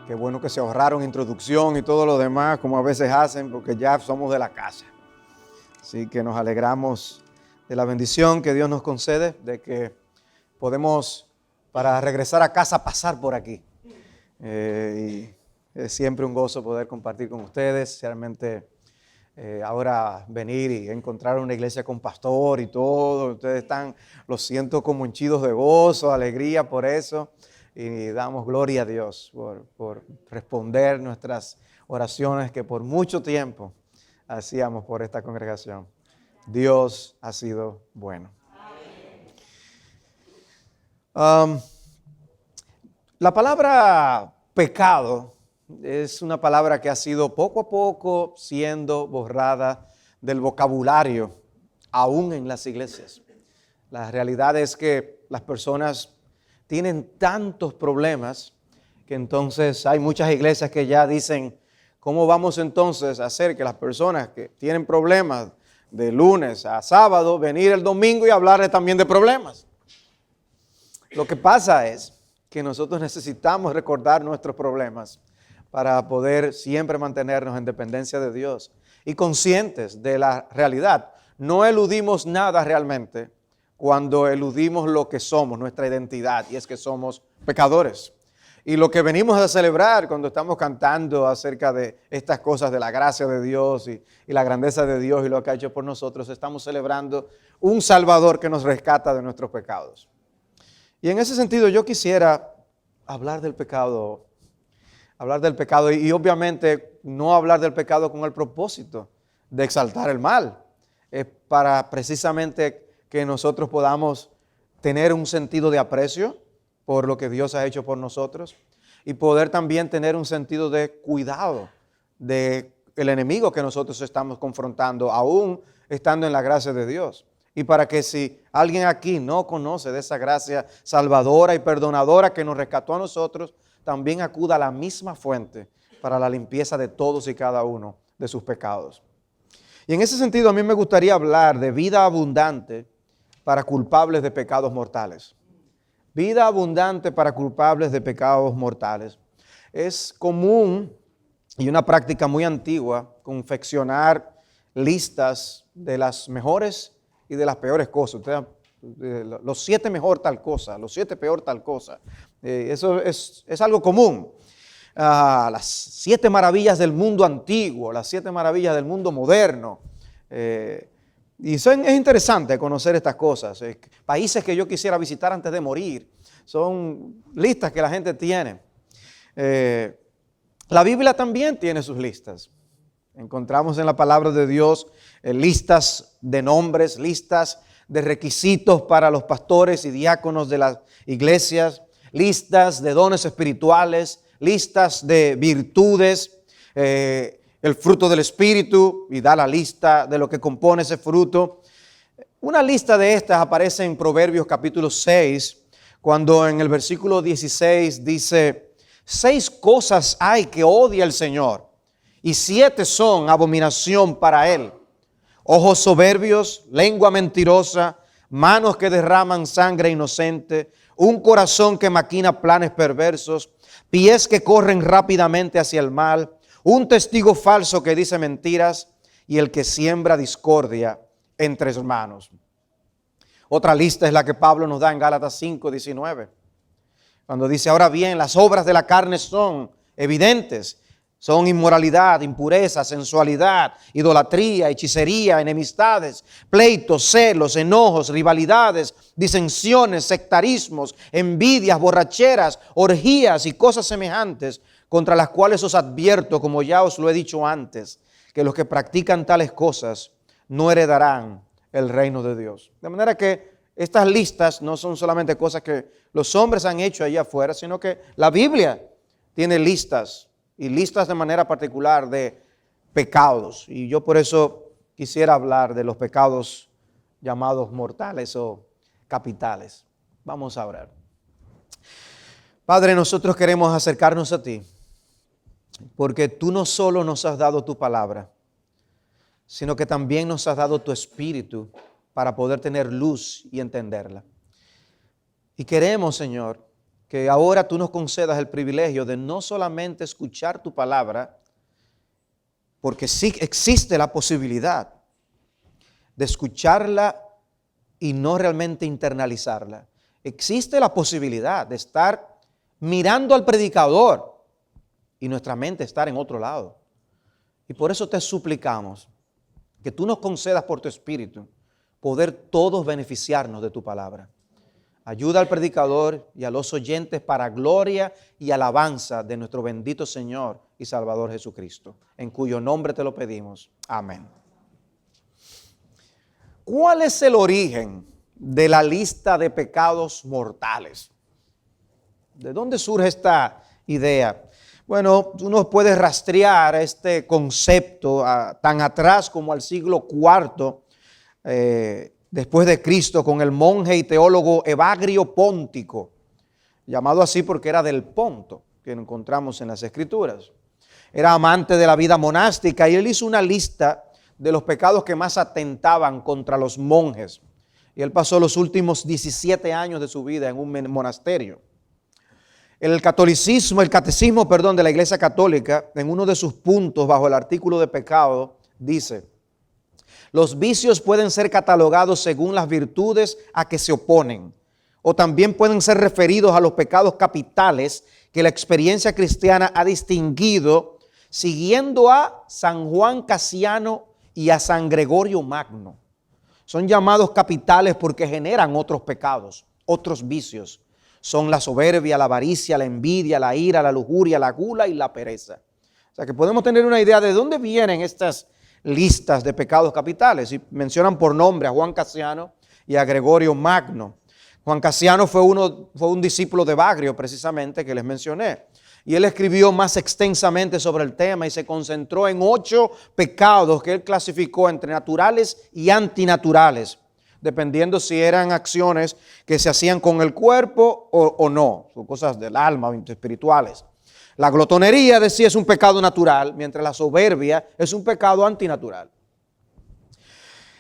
Qué bueno que se ahorraron introducción y todo lo demás, como a veces hacen, porque ya somos de la casa. Así que nos alegramos de la bendición que Dios nos concede, de que podemos, para regresar a casa, pasar por aquí. Y es siempre un gozo poder compartir con ustedes, realmente ahora venir y encontrar una iglesia con pastor y todo. Ustedes están, los siento como henchidos de gozo, alegría por eso. Y damos gloria a Dios por responder nuestras oraciones que por mucho tiempo hacíamos por esta congregación. Dios ha sido bueno. La palabra pecado es una palabra que ha sido poco a poco siendo borrada del vocabulario, aún en las iglesias. La realidad es que las personas tienen tantos problemas que entonces hay muchas iglesias que ya dicen, ¿cómo vamos entonces a hacer que las personas que tienen problemas de lunes a sábado, venir el domingo y hablarles también de problemas? Lo que pasa es que nosotros necesitamos recordar nuestros problemas para poder siempre mantenernos en dependencia de Dios y conscientes de la realidad. No eludimos nada realmente cuando eludimos lo que somos, nuestra identidad, y es que somos pecadores. Y lo que venimos a celebrar cuando estamos cantando acerca de estas cosas, de la gracia de Dios y la grandeza de Dios y lo que ha hecho por nosotros, estamos celebrando un Salvador que nos rescata de nuestros pecados. Y en ese sentido yo quisiera hablar del pecado y obviamente no hablar del pecado con el propósito de exaltar el mal. Es para precisamente que nosotros podamos tener un sentido de aprecio por lo que Dios ha hecho por nosotros y poder también tener un sentido de cuidado del enemigo que nosotros estamos confrontando, aún estando en la gracia de Dios. Y para que si alguien aquí no conoce de esa gracia salvadora y perdonadora que nos rescató a nosotros, también acuda a la misma fuente para la limpieza de todos y cada uno de sus pecados. Y en ese sentido a mí me gustaría hablar de vida abundante para culpables de pecados mortales. Vida abundante para culpables de pecados mortales. Es común y una práctica muy antigua confeccionar listas de las mejores y de las peores cosas. Los 7 mejor tal cosa, los 7 peor tal cosa. Eso es algo común. Las 7 maravillas del mundo antiguo, las 7 maravillas del mundo moderno. Y es interesante conocer estas cosas. Países que yo quisiera visitar antes de morir. Son listas que la gente tiene. La Biblia también tiene sus listas. Encontramos en la palabra de Dios listas de nombres, listas de requisitos para los pastores y diáconos de las iglesias, listas de dones espirituales, listas de virtudes, el fruto del Espíritu, y da la lista de lo que compone ese fruto. Una lista de estas aparece en Proverbios capítulo 6, cuando en el versículo 16 dice: 6 cosas hay que odia el Señor, y 7 son abominación para Él: ojos soberbios, lengua mentirosa, manos que derraman sangre inocente, un corazón que maquina planes perversos, pies que corren rápidamente hacia el mal, un testigo falso que dice mentiras y el que siembra discordia entre hermanos. Otra lista es la que Pablo nos da en Gálatas 5:19, cuando dice: ahora bien, las obras de la carne son evidentes. Son inmoralidad, impureza, sensualidad, idolatría, hechicería, enemistades, pleitos, celos, enojos, rivalidades, disensiones, sectarismos, envidias, borracheras, orgías y cosas semejantes, contra las cuales os advierto, como ya os lo he dicho antes, que los que practican tales cosas no heredarán el reino de Dios. De manera que estas listas no son solamente cosas que los hombres han hecho allá afuera, sino que la Biblia tiene listas, y listas de manera particular de pecados. Y yo por eso quisiera hablar de los pecados llamados mortales o capitales. Vamos a orar. Padre, nosotros queremos acercarnos a ti, porque tú no solo nos has dado tu palabra, sino que también nos has dado tu espíritu para poder tener luz y entenderla. Y queremos, Señor, que ahora tú nos concedas el privilegio de no solamente escuchar tu palabra, porque sí existe la posibilidad de escucharla y no realmente internalizarla. Existe la posibilidad de estar mirando al predicador y nuestra mente estar en otro lado. Y por eso te suplicamos que tú nos concedas por tu Espíritu poder todos beneficiarnos de tu palabra. Ayuda al predicador y a los oyentes para gloria y alabanza de nuestro bendito Señor y Salvador Jesucristo, en cuyo nombre te lo pedimos. Amén. ¿Cuál es el origen de la lista de pecados mortales? ¿De dónde surge esta idea? Bueno, uno puede rastrear este concepto tan atrás como al siglo IV después de Cristo, con el monje y teólogo Evagrio Póntico, llamado así porque era del Ponto, que encontramos en las Escrituras. Era amante de la vida monástica y él hizo una lista de los pecados que más atentaban contra los monjes. Y él pasó los últimos 17 años de su vida en un monasterio. El catecismo de la Iglesia Católica, en uno de sus puntos bajo el artículo de pecado, dice: los vicios pueden ser catalogados según las virtudes a que se oponen, o también pueden ser referidos a los pecados capitales que la experiencia cristiana ha distinguido siguiendo a San Juan Casiano y a San Gregorio Magno. Son llamados capitales porque generan otros pecados, otros vicios. Son la soberbia, la avaricia, la envidia, la ira, la lujuria, la gula y la pereza. O sea que podemos tener una idea de dónde vienen estas listas de pecados capitales. Y mencionan por nombre a Juan Casiano y a Gregorio Magno. Juan Casiano fue un discípulo de Evagrio, precisamente, que les mencioné. Y él escribió más extensamente sobre el tema y se concentró en 8 pecados que él clasificó entre naturales y antinaturales, dependiendo si eran acciones que se hacían con el cuerpo o no, son cosas del alma o espirituales. La glotonería, decía, es un pecado natural, mientras la soberbia es un pecado antinatural.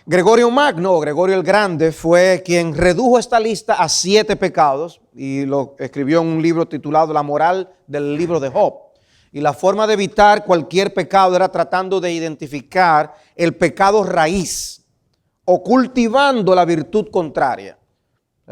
Gregorio Magno, o Gregorio el Grande, fue quien redujo esta lista a 7 pecados y lo escribió en un libro titulado La moral del libro de Job. Y la forma de evitar cualquier pecado era tratando de identificar el pecado raíz o cultivando la virtud contraria.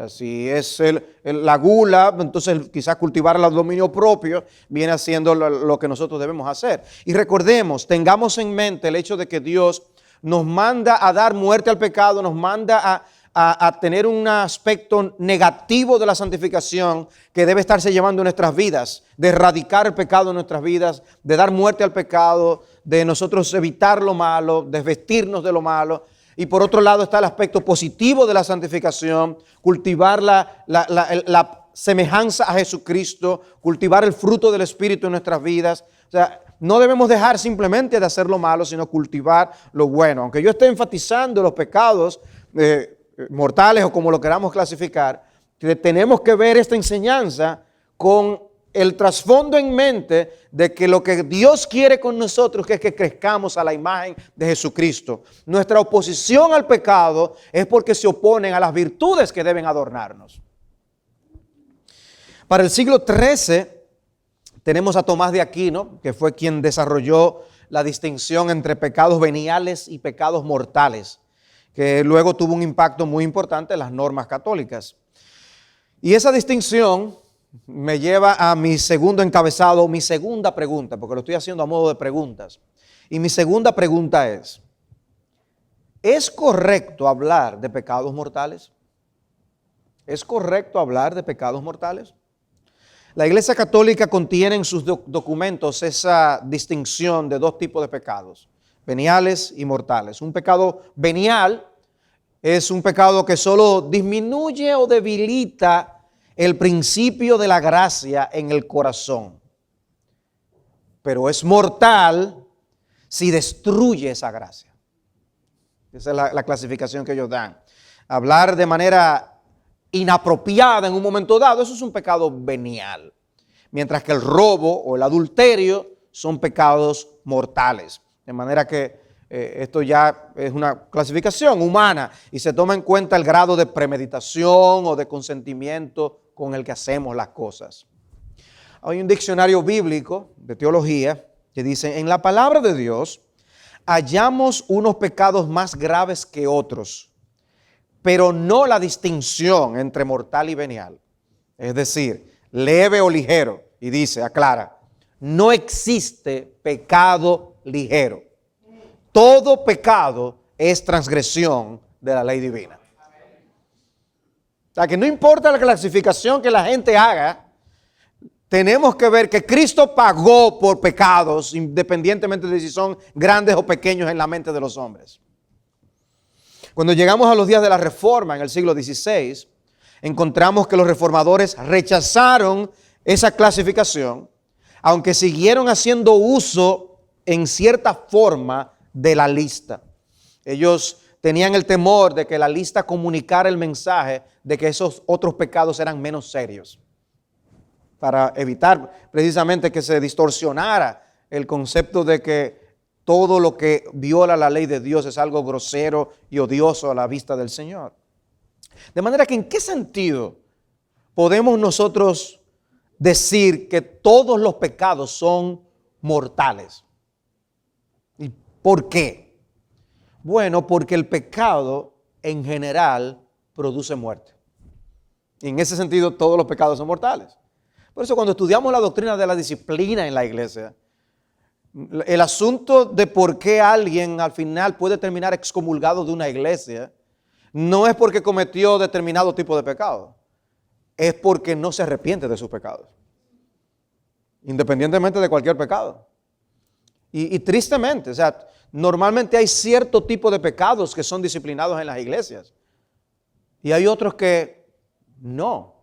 Si es la gula, entonces quizás cultivar el dominio propio viene haciendo lo que nosotros debemos hacer. Y recordemos, tengamos en mente el hecho de que Dios nos manda a dar muerte al pecado, nos manda a tener un aspecto negativo de la santificación que debe estarse llevando en nuestras vidas, de erradicar el pecado en nuestras vidas, de dar muerte al pecado, de nosotros evitar lo malo, desvestirnos de lo malo. Y por otro lado está el aspecto positivo de la santificación, cultivar la semejanza a Jesucristo, cultivar el fruto del Espíritu en nuestras vidas. O sea, no debemos dejar simplemente de hacer lo malo, sino cultivar lo bueno. Aunque yo esté enfatizando los pecados mortales o como lo queramos clasificar, tenemos que ver esta enseñanza con el trasfondo en mente de que lo que Dios quiere con nosotros es que crezcamos a la imagen de Jesucristo. Nuestra oposición al pecado es porque se oponen a las virtudes que deben adornarnos. Para el siglo XIII tenemos a Tomás de Aquino, que fue quien desarrolló la distinción entre pecados veniales y pecados mortales, que luego tuvo un impacto muy importante en las normas católicas. Y esa distinción me lleva a mi segundo encabezado, mi segunda pregunta, porque lo estoy haciendo a modo de preguntas. Y mi segunda pregunta ¿es correcto hablar de pecados mortales? ¿Es correcto hablar de pecados mortales? La Iglesia Católica contiene en sus documentos esa distinción de 2 tipos de pecados, veniales y mortales. Un pecado venial es un pecado que solo disminuye o debilita el principio de la gracia en el corazón, pero es mortal si destruye esa gracia. Esa es la clasificación que ellos dan. Hablar de manera inapropiada en un momento dado, eso es un pecado venial, mientras que el robo o el adulterio son pecados mortales. De manera que esto ya es una clasificación humana y se toma en cuenta el grado de premeditación o de consentimiento con el que hacemos las cosas. Hay un diccionario bíblico de teología que dice, en la palabra de Dios hallamos unos pecados más graves que otros, pero no la distinción entre mortal y venial. Es decir, leve o ligero. Y dice, aclara, no existe pecado ligero. Todo pecado es transgresión de la ley divina. O sea, que no importa la clasificación que la gente haga, tenemos que ver que Cristo pagó por pecados, independientemente de si son grandes o pequeños en la mente de los hombres. Cuando llegamos a los días de la Reforma en el siglo XVI, encontramos que los reformadores rechazaron esa clasificación, aunque siguieron haciendo uso en cierta forma de la lista. Ellos tenían el temor de que la lista comunicara el mensaje de que esos otros pecados eran menos serios, para evitar precisamente que se distorsionara el concepto de que todo lo que viola la ley de Dios es algo grosero y odioso a la vista del Señor. De manera que, ¿en qué sentido podemos nosotros decir que todos los pecados son mortales? ¿Y por qué? Bueno, porque el pecado en general produce muerte. Y en ese sentido todos los pecados son mortales. Por eso cuando estudiamos la doctrina de la disciplina en la iglesia, el asunto de por qué alguien al final puede terminar excomulgado de una iglesia no es porque cometió determinado tipo de pecado, es porque no se arrepiente de sus pecados, independientemente de cualquier pecado. Y tristemente, o sea, normalmente hay cierto tipo de pecados que son disciplinados en las iglesias y hay otros que no.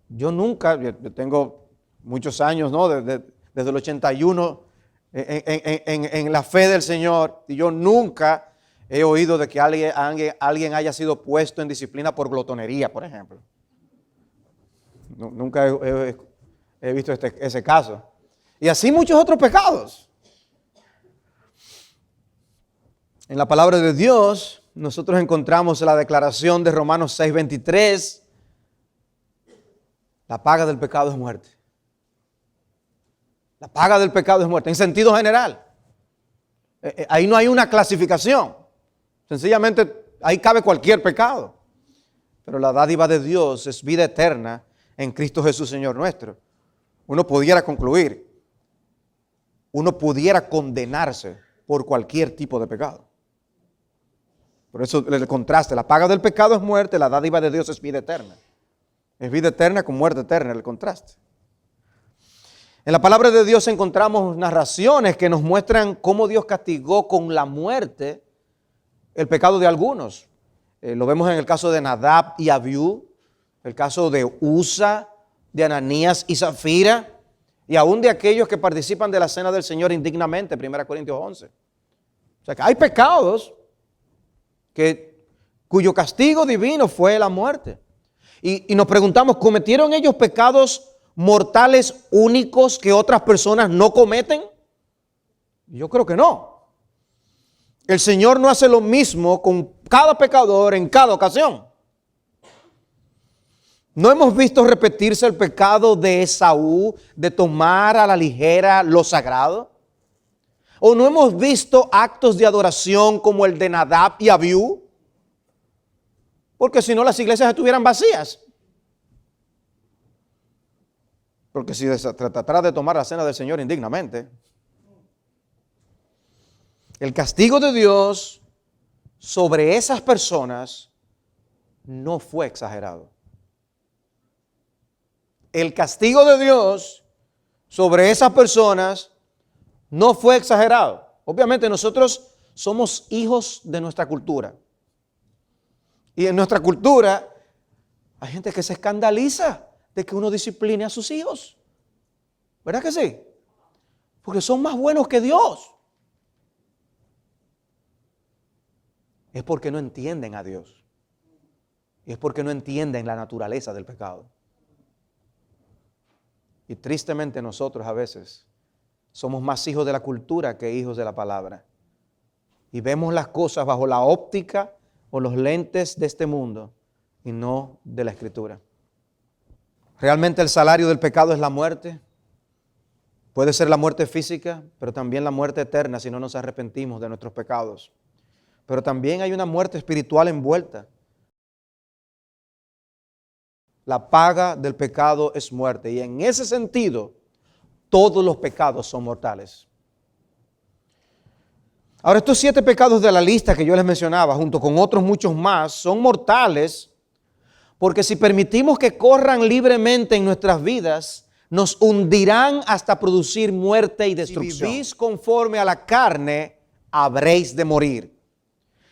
Yo nunca, yo tengo muchos años, ¿no? Desde el 81 en la fe del Señor, y yo nunca he oído de que alguien haya sido puesto en disciplina por glotonería, por ejemplo. Nunca he visto ese caso. Y así muchos otros pecados. En la palabra de Dios, nosotros encontramos la declaración de Romanos 6:23. La paga del pecado es muerte. La paga del pecado es muerte, en sentido general. Ahí no hay una clasificación. Sencillamente, ahí cabe cualquier pecado. Pero la dádiva de Dios es vida eterna en Cristo Jesús, Señor nuestro. Uno pudiera concluir, uno pudiera condenarse por cualquier tipo de pecado. Por eso el contraste, la paga del pecado es muerte, la dádiva de Dios es vida eterna. Es vida eterna con muerte eterna, el contraste. En la palabra de Dios encontramos narraciones que nos muestran cómo Dios castigó con la muerte el pecado de algunos. Lo vemos en el caso de Nadab y Abiú, el caso de Uza, de Ananías y Zafira, y aún de aquellos que participan de la cena del Señor indignamente, 1 Corintios 11. O sea que hay pecados cuyo castigo divino fue la muerte. Y nos preguntamos, ¿cometieron ellos pecados mortales únicos que otras personas no cometen? Yo creo que no. El Señor no hace lo mismo con cada pecador en cada ocasión. ¿No hemos visto repetirse el pecado de Esaú de tomar a la ligera lo sagrado? ¿O no hemos visto actos de adoración como el de Nadab y Abiú? Porque si no, las iglesias estuvieran vacías. Porque si se tratara de tomar la cena del Señor indignamente, el castigo de Dios sobre esas personas no fue exagerado. El castigo de Dios sobre esas personas no fue exagerado. Obviamente nosotros somos hijos de nuestra cultura. Y en nuestra cultura hay gente que se escandaliza de que uno discipline a sus hijos. ¿Verdad que sí? Porque son más buenos que Dios. Es porque no entienden a Dios. Y es porque no entienden la naturaleza del pecado. Y tristemente nosotros a veces somos más hijos de la cultura que hijos de la palabra. Y vemos las cosas bajo la óptica o los lentes de este mundo y no de la Escritura. Realmente el salario del pecado es la muerte. Puede ser la muerte física, pero también la muerte eterna si no nos arrepentimos de nuestros pecados. Pero también hay una muerte espiritual envuelta. La paga del pecado es muerte. Y en ese sentido, todos los pecados son mortales. Ahora, estos 7 pecados de la lista que yo les mencionaba, junto con otros muchos más, son mortales porque si permitimos que corran libremente en nuestras vidas, nos hundirán hasta producir muerte y destrucción. Si vivís conforme a la carne, habréis de morir.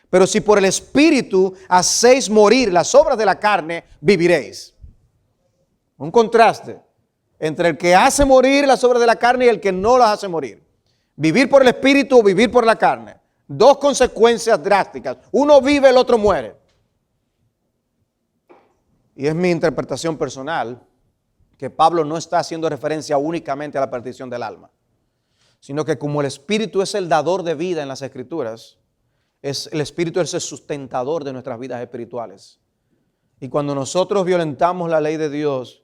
Pero si por el Espíritu hacéis morir las obras de la carne, viviréis. Un contraste entre el que hace morir las obras de la carne y el que no las hace morir. Vivir por el Espíritu o vivir por la carne. Dos consecuencias drásticas. Uno vive, el otro muere. Y es mi interpretación personal que Pablo no está haciendo referencia únicamente a la perdición del alma, sino que como el Espíritu es el dador de vida en las Escrituras, el Espíritu es el sustentador de nuestras vidas espirituales. Y cuando nosotros violentamos la ley de Dios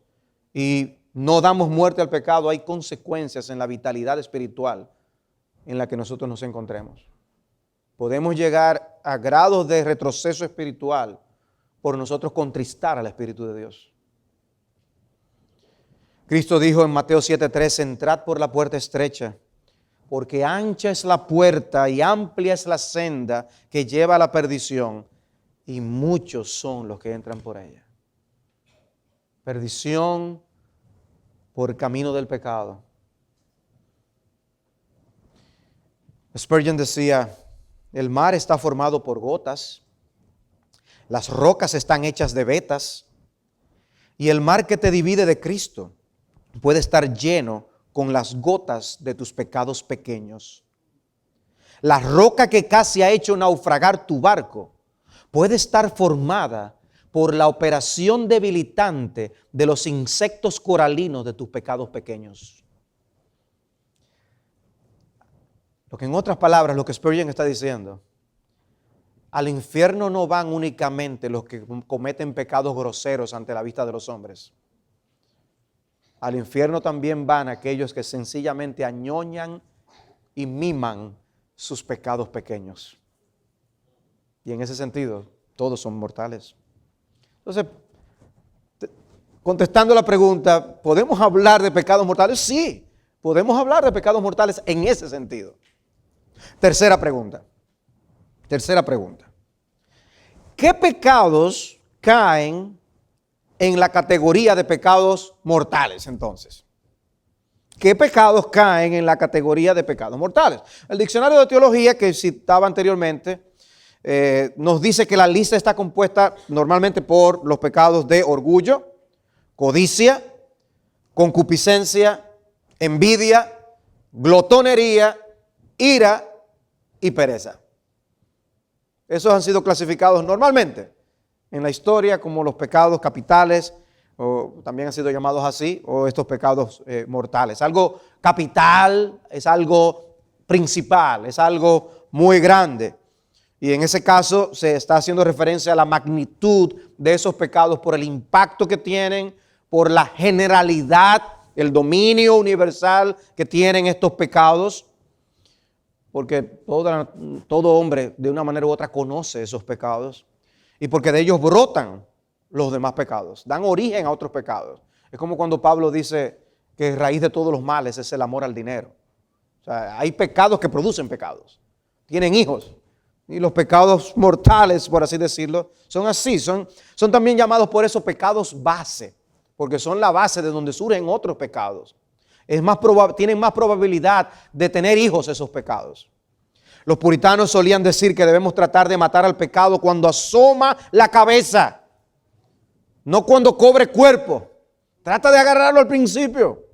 y no damos muerte al pecado, hay consecuencias en la vitalidad espiritual en la que nosotros nos encontremos. Podemos llegar a grados de retroceso espiritual por nosotros contristar al Espíritu de Dios. Cristo dijo en Mateo 7:3, entrad por la puerta estrecha, porque ancha es la puerta y amplia es la senda que lleva a la perdición, y muchos son los que entran por ella. Perdición por camino del pecado. Spurgeon decía, el mar está formado por gotas, las rocas están hechas de vetas, y el mar que te divide de Cristo puede estar lleno con las gotas de tus pecados pequeños. La roca que casi ha hecho naufragar tu barco puede estar formada por la operación debilitante de los insectos coralinos de tus pecados pequeños. Lo que en otras palabras, lo que Spurgeon está diciendo, al infierno no van únicamente los que cometen pecados groseros ante la vista de los hombres. Al infierno también van aquellos que sencillamente añoñan y miman sus pecados pequeños. Y en ese sentido, todos son mortales. Entonces, contestando la pregunta, ¿podemos hablar de pecados mortales? Sí, podemos hablar de pecados mortales en ese sentido. Tercera pregunta. ¿Qué pecados caen en la categoría de pecados mortales entonces? ¿Qué pecados caen en la categoría de pecados mortales? El diccionario de teología que citaba anteriormente nos dice que la lista está compuesta normalmente por los pecados de orgullo, codicia, concupiscencia, envidia, glotonería, ira y pereza. Esos han sido clasificados normalmente en la historia como los pecados capitales, o también han sido llamados así, o estos pecados mortales. Algo capital es algo principal, es algo muy grande. Y en ese caso se está haciendo referencia a la magnitud de esos pecados por el impacto que tienen, por la generalidad, el dominio universal que tienen estos pecados. Porque todo hombre de una manera u otra conoce esos pecados. Y porque de ellos brotan los demás pecados, dan origen a otros pecados. Es como cuando Pablo dice que raíz de todos los males es el amor al dinero. O sea, hay pecados que producen pecados, tienen hijos. Y los pecados mortales, por así decirlo, son así, son también llamados por eso pecados base, porque son la base de donde surgen otros pecados. Tienen más probabilidad de tener hijos esos pecados. Los puritanos solían decir que debemos tratar de matar al pecado cuando asoma la cabeza, no cuando cobre cuerpo. Trata de agarrarlo al principio.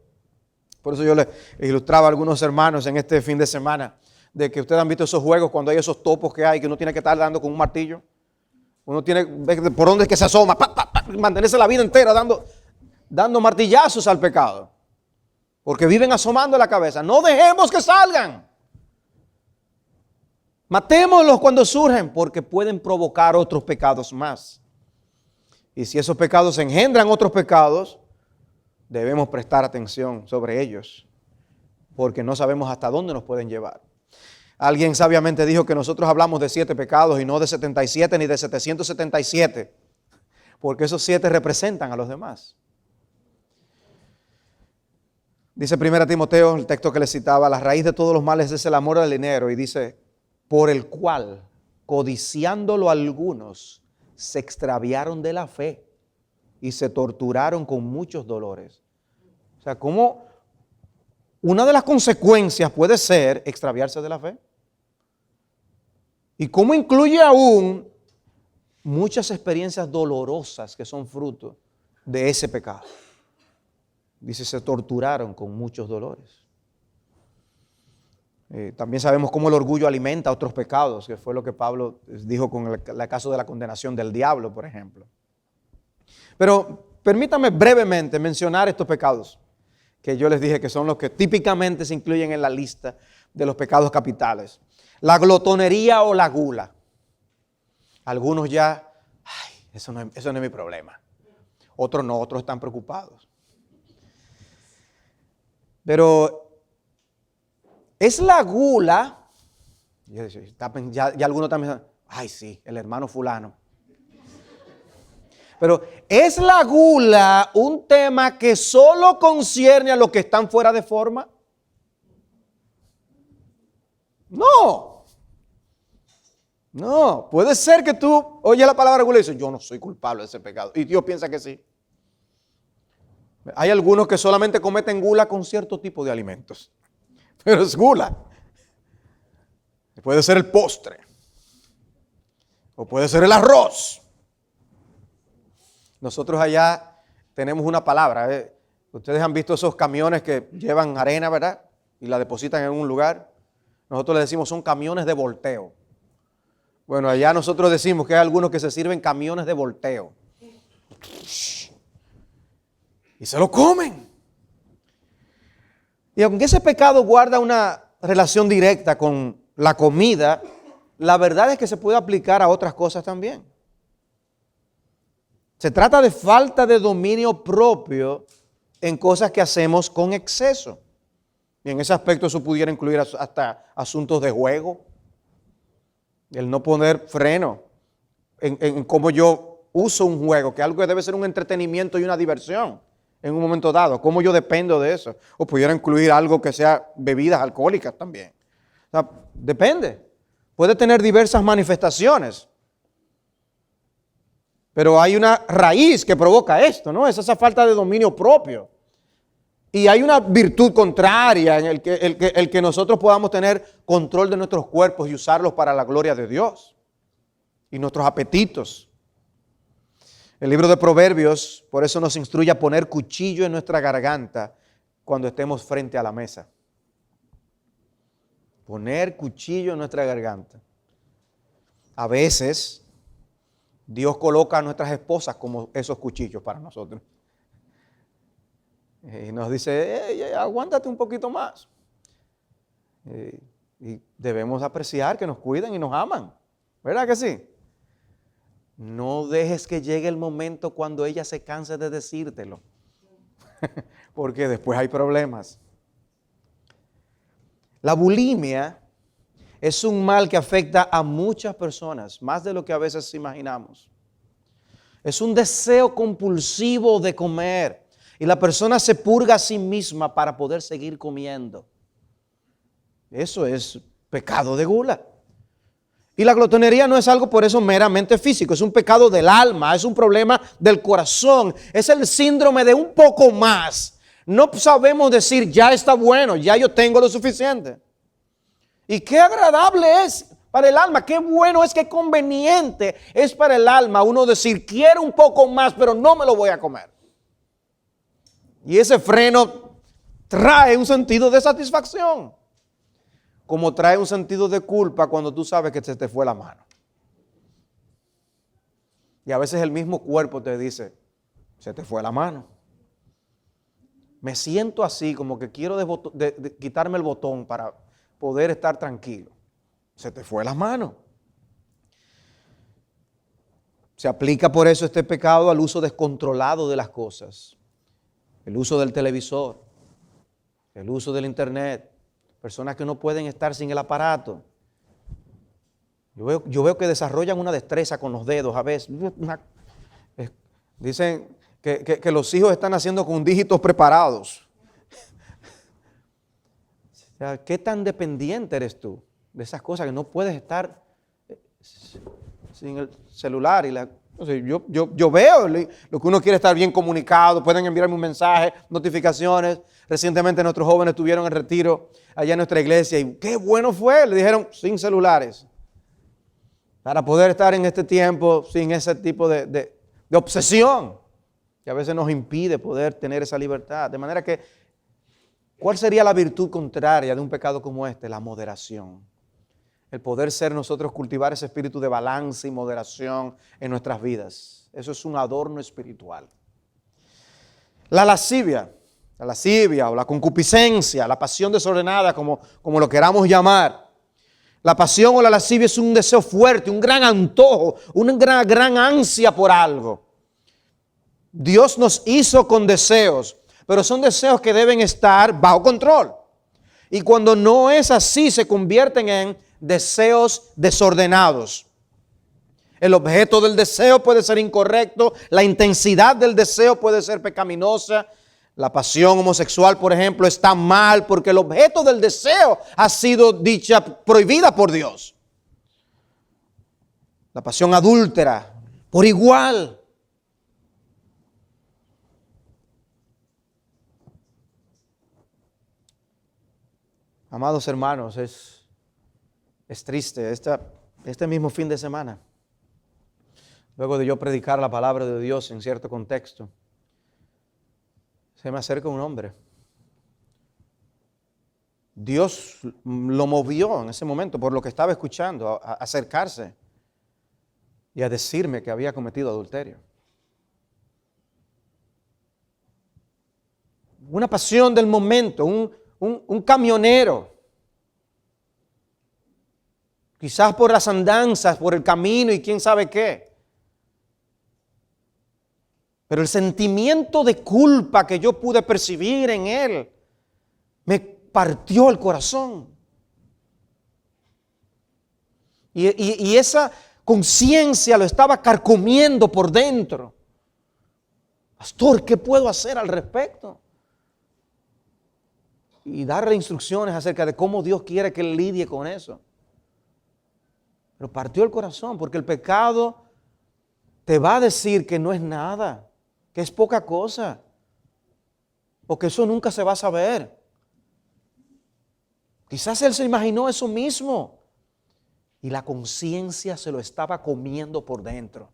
Por eso yo le ilustraba a algunos hermanos en este fin de semana de que ustedes han visto esos juegos cuando hay esos topos que hay que uno tiene que estar dando con un martillo. Uno tiene que ver por dónde es que se asoma, mantenerse la vida entera dando martillazos al pecado. Porque viven asomando la cabeza. No dejemos que salgan. Matémoslos cuando surgen porque pueden provocar otros pecados más. Y si esos pecados engendran otros pecados, debemos prestar atención sobre ellos, porque no sabemos hasta dónde nos pueden llevar. Alguien sabiamente dijo que nosotros hablamos de 7 pecados y no de 77 ni de 777, porque esos 7 representan a los demás. Dice 1 Timoteo, el texto que le citaba, la raíz de todos los males es el amor al dinero, y dice, por el cual, codiciándolo algunos, se extraviaron de la fe y se torturaron con muchos dolores. O sea, ¿cómo una de las consecuencias puede ser extraviarse de la fe? ¿Y cómo incluye aún muchas experiencias dolorosas que son fruto de ese pecado? Dice, se torturaron con muchos dolores. También sabemos cómo el orgullo alimenta otros pecados, que fue lo que Pablo dijo con el caso de la condenación del diablo, por ejemplo. Pero permítame brevemente mencionar estos pecados, que yo les dije que son los que típicamente se incluyen en la lista de los pecados capitales. La glotonería o la gula. Algunos ya, eso no es mi problema. Otros no, otros están preocupados. Pero es la gula, ya algunos también, ay sí, el hermano fulano. Pero ¿es la gula un tema que solo concierne a los que están fuera de forma? No, puede ser que tú oyes la palabra gula y dices, yo no soy culpable de ese pecado. Y Dios piensa que sí. Hay algunos que solamente cometen gula con cierto tipo de alimentos. Pero es gula. Puede ser el postre. O puede ser el arroz. Nosotros allá tenemos una palabra. Ustedes han visto esos camiones que llevan arena, ¿verdad? Y la depositan en un lugar. Nosotros le decimos son camiones de volteo. Bueno, allá nosotros decimos que hay algunos que se sirven camiones de volteo. Y se lo comen. Y aunque ese pecado guarda una relación directa con la comida, la verdad es que se puede aplicar a otras cosas también. Se trata de falta de dominio propio en cosas que hacemos con exceso. Y en ese aspecto eso pudiera incluir hasta asuntos de juego. El no poner freno en cómo yo uso un juego, que algo que debe ser un entretenimiento y una diversión en un momento dado. ¿Cómo yo dependo de eso? O pudiera incluir algo que sea bebidas alcohólicas también. O sea, depende. Puede tener diversas manifestaciones. Pero hay una raíz que provoca esto, ¿no? Es esa falta de dominio propio. Y hay una virtud contraria en el que nosotros podamos tener control de nuestros cuerpos y usarlos para la gloria de Dios. Y nuestros apetitos. El libro de Proverbios, por eso nos instruye a poner cuchillo en nuestra garganta cuando estemos frente a la mesa. Poner cuchillo en nuestra garganta. A veces, Dios coloca a nuestras esposas como esos cuchillos para nosotros. Y nos dice, aguántate un poquito más. Y debemos apreciar que nos cuiden y nos aman. ¿Verdad que sí? No dejes que llegue el momento cuando ella se canse de decírtelo. Porque después hay problemas. La bulimia es un mal que afecta a muchas personas, más de lo que a veces imaginamos. Es un deseo compulsivo de comer. Y la persona se purga a sí misma para poder seguir comiendo. Eso es pecado de gula. Y la glotonería no es algo por eso meramente físico, es un pecado del alma, es un problema del corazón, es el síndrome de un poco más. No sabemos decir, ya está bueno, ya yo tengo lo suficiente. Y qué agradable es para el alma, qué bueno es, qué conveniente es para el alma uno decir, quiero un poco más, pero no me lo voy a comer. Y ese freno trae un sentido de satisfacción, como trae un sentido de culpa cuando tú sabes que se te fue la mano. Y a veces el mismo cuerpo te dice, se te fue la mano. Me siento así, como que quiero quitarme el botón para poder estar tranquilo. Se te fue la mano. Se aplica por eso este pecado al uso descontrolado de las cosas. el uso del televisor, el uso del internet, personas que no pueden estar sin el aparato. Yo veo que desarrollan una destreza con los dedos a veces. Dicen que los hijos están haciendo con dígitos preparados. O sea, ¿qué tan dependiente eres tú de esas cosas que no puedes estar sin el celular? Yo veo lo que uno quiere, estar bien comunicado, pueden enviarme un mensaje, notificaciones. Recientemente nuestros jóvenes tuvieron el retiro allá en nuestra iglesia y qué bueno fue, le dijeron, sin celulares. Para poder estar en este tiempo sin ese tipo de obsesión que a veces nos impide poder tener esa libertad. De manera que, ¿cuál sería la virtud contraria de un pecado como este? La moderación. El poder ser nosotros, cultivar ese espíritu de balance y moderación en nuestras vidas. Eso es un adorno espiritual. La lascivia o la concupiscencia, la pasión desordenada, como lo queramos llamar. La pasión o la lascivia es un deseo fuerte, un gran antojo, una gran ansia por algo. Dios nos hizo con deseos, pero son deseos que deben estar bajo control. Y cuando no es así, se convierten en deseos desordenados. El objeto del deseo puede ser incorrecto, la intensidad del deseo puede ser pecaminosa. La pasión homosexual, por ejemplo, está mal porque el objeto del deseo ha sido prohibida por Dios. La pasión adúltera, por igual. Amados hermanos, es triste. Este mismo fin de semana, luego de yo predicar la palabra de Dios en cierto contexto, se me acerca un hombre. Dios lo movió en ese momento por lo que estaba escuchando a acercarse y a decirme que había cometido adulterio. Una pasión del momento, un camionero. Quizás por las andanzas, por el camino y quién sabe qué. Pero el sentimiento de culpa que yo pude percibir en él me partió el corazón. Y esa conciencia lo estaba carcomiendo por dentro. Pastor, ¿qué puedo hacer al respecto? Y darle instrucciones acerca de cómo Dios quiere que él lidie con eso. Pero partió el corazón porque el pecado te va a decir que no es nada, que es poca cosa, o que eso nunca se va a saber. Quizás él se imaginó eso mismo y la conciencia se lo estaba comiendo por dentro.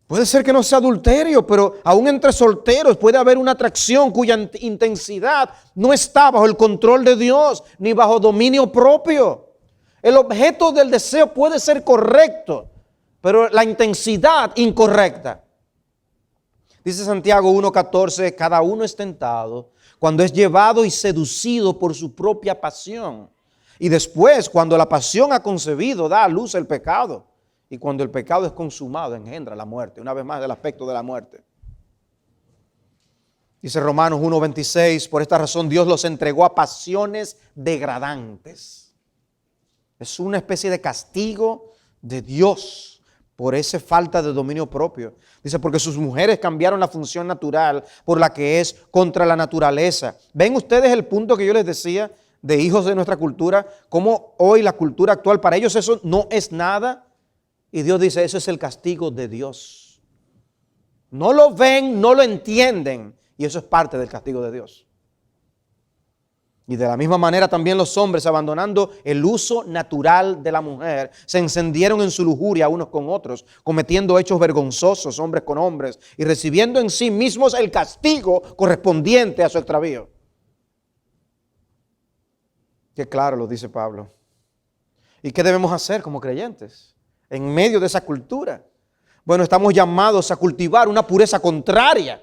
Puede ser que no sea adulterio, pero aún entre solteros puede haber una atracción cuya intensidad no está bajo el control de Dios ni bajo dominio propio. El objeto del deseo puede ser correcto, pero la intensidad incorrecta. Dice Santiago 1:14, cada uno es tentado cuando es llevado y seducido por su propia pasión. Y después, cuando la pasión ha concebido, da a luz el pecado. Y cuando el pecado es consumado, engendra la muerte. Una vez más, el aspecto de la muerte. Dice Romanos 1:26, por esta razón Dios los entregó a pasiones degradantes. Es una especie de castigo de Dios por esa falta de dominio propio. Dice, porque sus mujeres cambiaron la función natural por la que es contra la naturaleza. ¿Ven ustedes el punto que yo les decía de hijos de nuestra cultura? Cómo hoy la cultura actual, para ellos eso no es nada. Y Dios dice, eso es el castigo de Dios. No lo ven, no lo entienden. Y eso es parte del castigo de Dios. Y de la misma manera también los hombres, abandonando el uso natural de la mujer, se encendieron en su lujuria unos con otros, cometiendo hechos vergonzosos, hombres con hombres, y recibiendo en sí mismos el castigo correspondiente a su extravío. Qué claro lo dice Pablo. ¿Y qué debemos hacer como creyentes en medio de esa cultura? Bueno, estamos llamados a cultivar una pureza contraria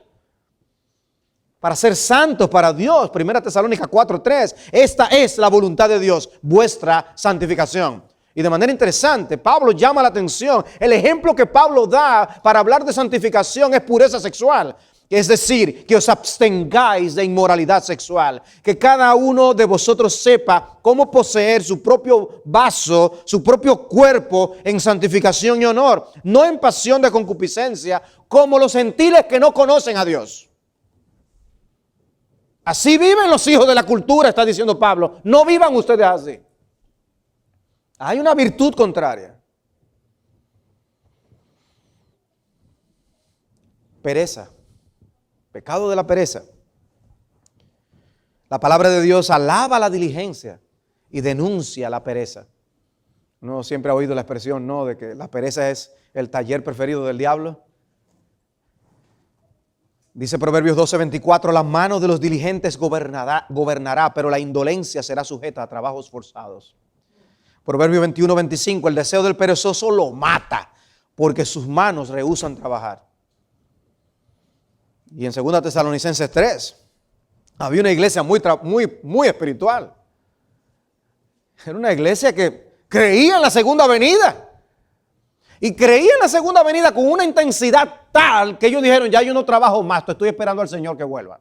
para ser santos para Dios. 1 Tesalónicas 4:3. Esta es la voluntad de Dios, vuestra santificación. Y de manera interesante, Pablo llama la atención. El ejemplo que Pablo da para hablar de santificación es pureza sexual. Es decir, que os abstengáis de inmoralidad sexual. Que cada uno de vosotros sepa cómo poseer su propio vaso, su propio cuerpo en santificación y honor. No en pasión de concupiscencia, como los gentiles que no conocen a Dios. Así viven los hijos de la cultura, está diciendo Pablo. No vivan ustedes así. Hay una virtud contraria. Pereza. Pecado de la pereza. La palabra de Dios alaba la diligencia y denuncia la pereza. Uno siempre ha oído la expresión, ¿no?, de que la pereza es el taller preferido del diablo. Dice Proverbios 12:24, las manos de los diligentes gobernará, pero la indolencia será sujeta a trabajos forzados. Proverbios 21:25, el deseo del perezoso lo mata, porque sus manos rehúsan trabajar. Y en 2 Tesalonicenses 3, había una iglesia muy espiritual. Era una iglesia que creía en la segunda venida. Y creía en la segunda venida con una intensidad tal que ellos dijeron, ya yo no trabajo más, estoy esperando al Señor que vuelva.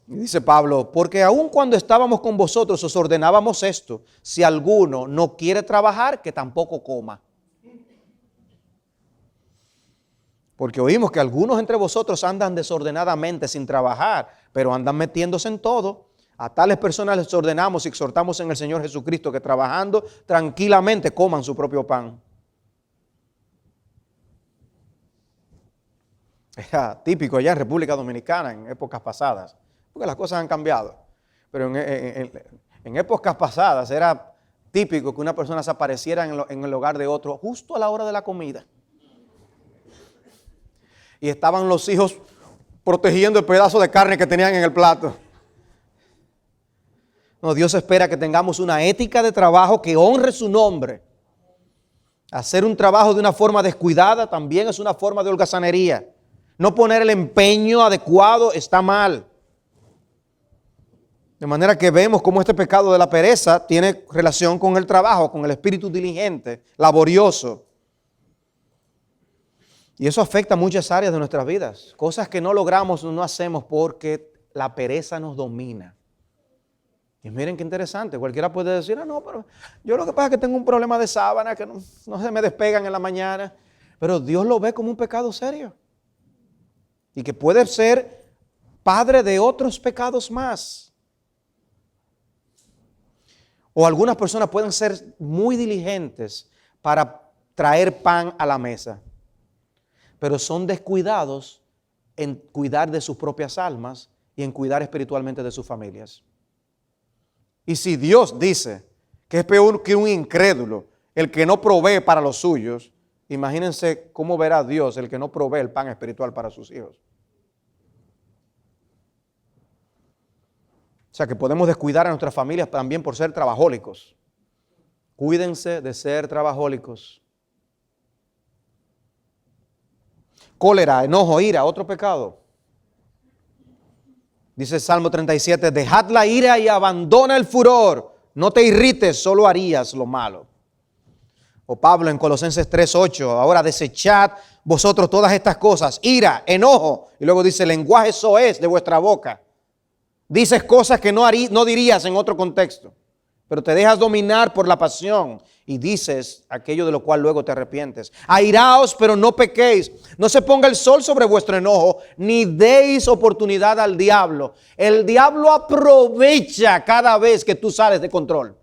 Y dice Pablo, porque aun cuando estábamos con vosotros os ordenábamos esto, si alguno no quiere trabajar, que tampoco coma. Porque oímos que algunos entre vosotros andan desordenadamente sin trabajar, pero andan metiéndose en todo. A tales personas les ordenamos y exhortamos en el Señor Jesucristo que trabajando tranquilamente coman su propio pan. Era típico allá en República Dominicana en épocas pasadas, porque las cosas han cambiado. Pero en épocas pasadas era típico que una persona se apareciera en el hogar de otro justo a la hora de la comida. Y estaban los hijos protegiendo el pedazo de carne que tenían en el plato. No, Dios espera que tengamos una ética de trabajo que honre su nombre. Hacer un trabajo de una forma descuidada también es una forma de holgazanería. No poner el empeño adecuado está mal. De manera que vemos cómo este pecado de la pereza tiene relación con el trabajo, con el espíritu diligente, laborioso. Y eso afecta muchas áreas de nuestras vidas. Cosas que no logramos o no hacemos porque la pereza nos domina. Y miren qué interesante. Cualquiera puede decir, no, pero yo lo que pasa es que tengo un problema de sábana que no se me despegan en la mañana. Pero Dios lo ve como un pecado serio. Y que puede ser padre de otros pecados más. O algunas personas pueden ser muy diligentes para traer pan a la mesa, pero son descuidados en cuidar de sus propias almas y en cuidar espiritualmente de sus familias. Y si Dios dice que es peor que un incrédulo el que no provee para los suyos, imagínense cómo verá Dios el que no provee el pan espiritual para sus hijos. O sea que podemos descuidar a nuestras familias también por ser trabajólicos. Cuídense de ser trabajólicos. Cólera, enojo, ira, otro pecado. Dice Salmo 37, dejad la ira y abandona el furor. No te irrites, solo harías lo malo. O Pablo en Colosenses 3:8, ahora desechad vosotros todas estas cosas, ira, enojo. Y luego dice, lenguaje soez de vuestra boca. Dices cosas que no dirías en otro contexto, pero te dejas dominar por la pasión y dices aquello de lo cual luego te arrepientes. Airaos, pero no pequéis. No se ponga el sol sobre vuestro enojo, ni deis oportunidad al diablo. El diablo aprovecha cada vez que tú sales de control.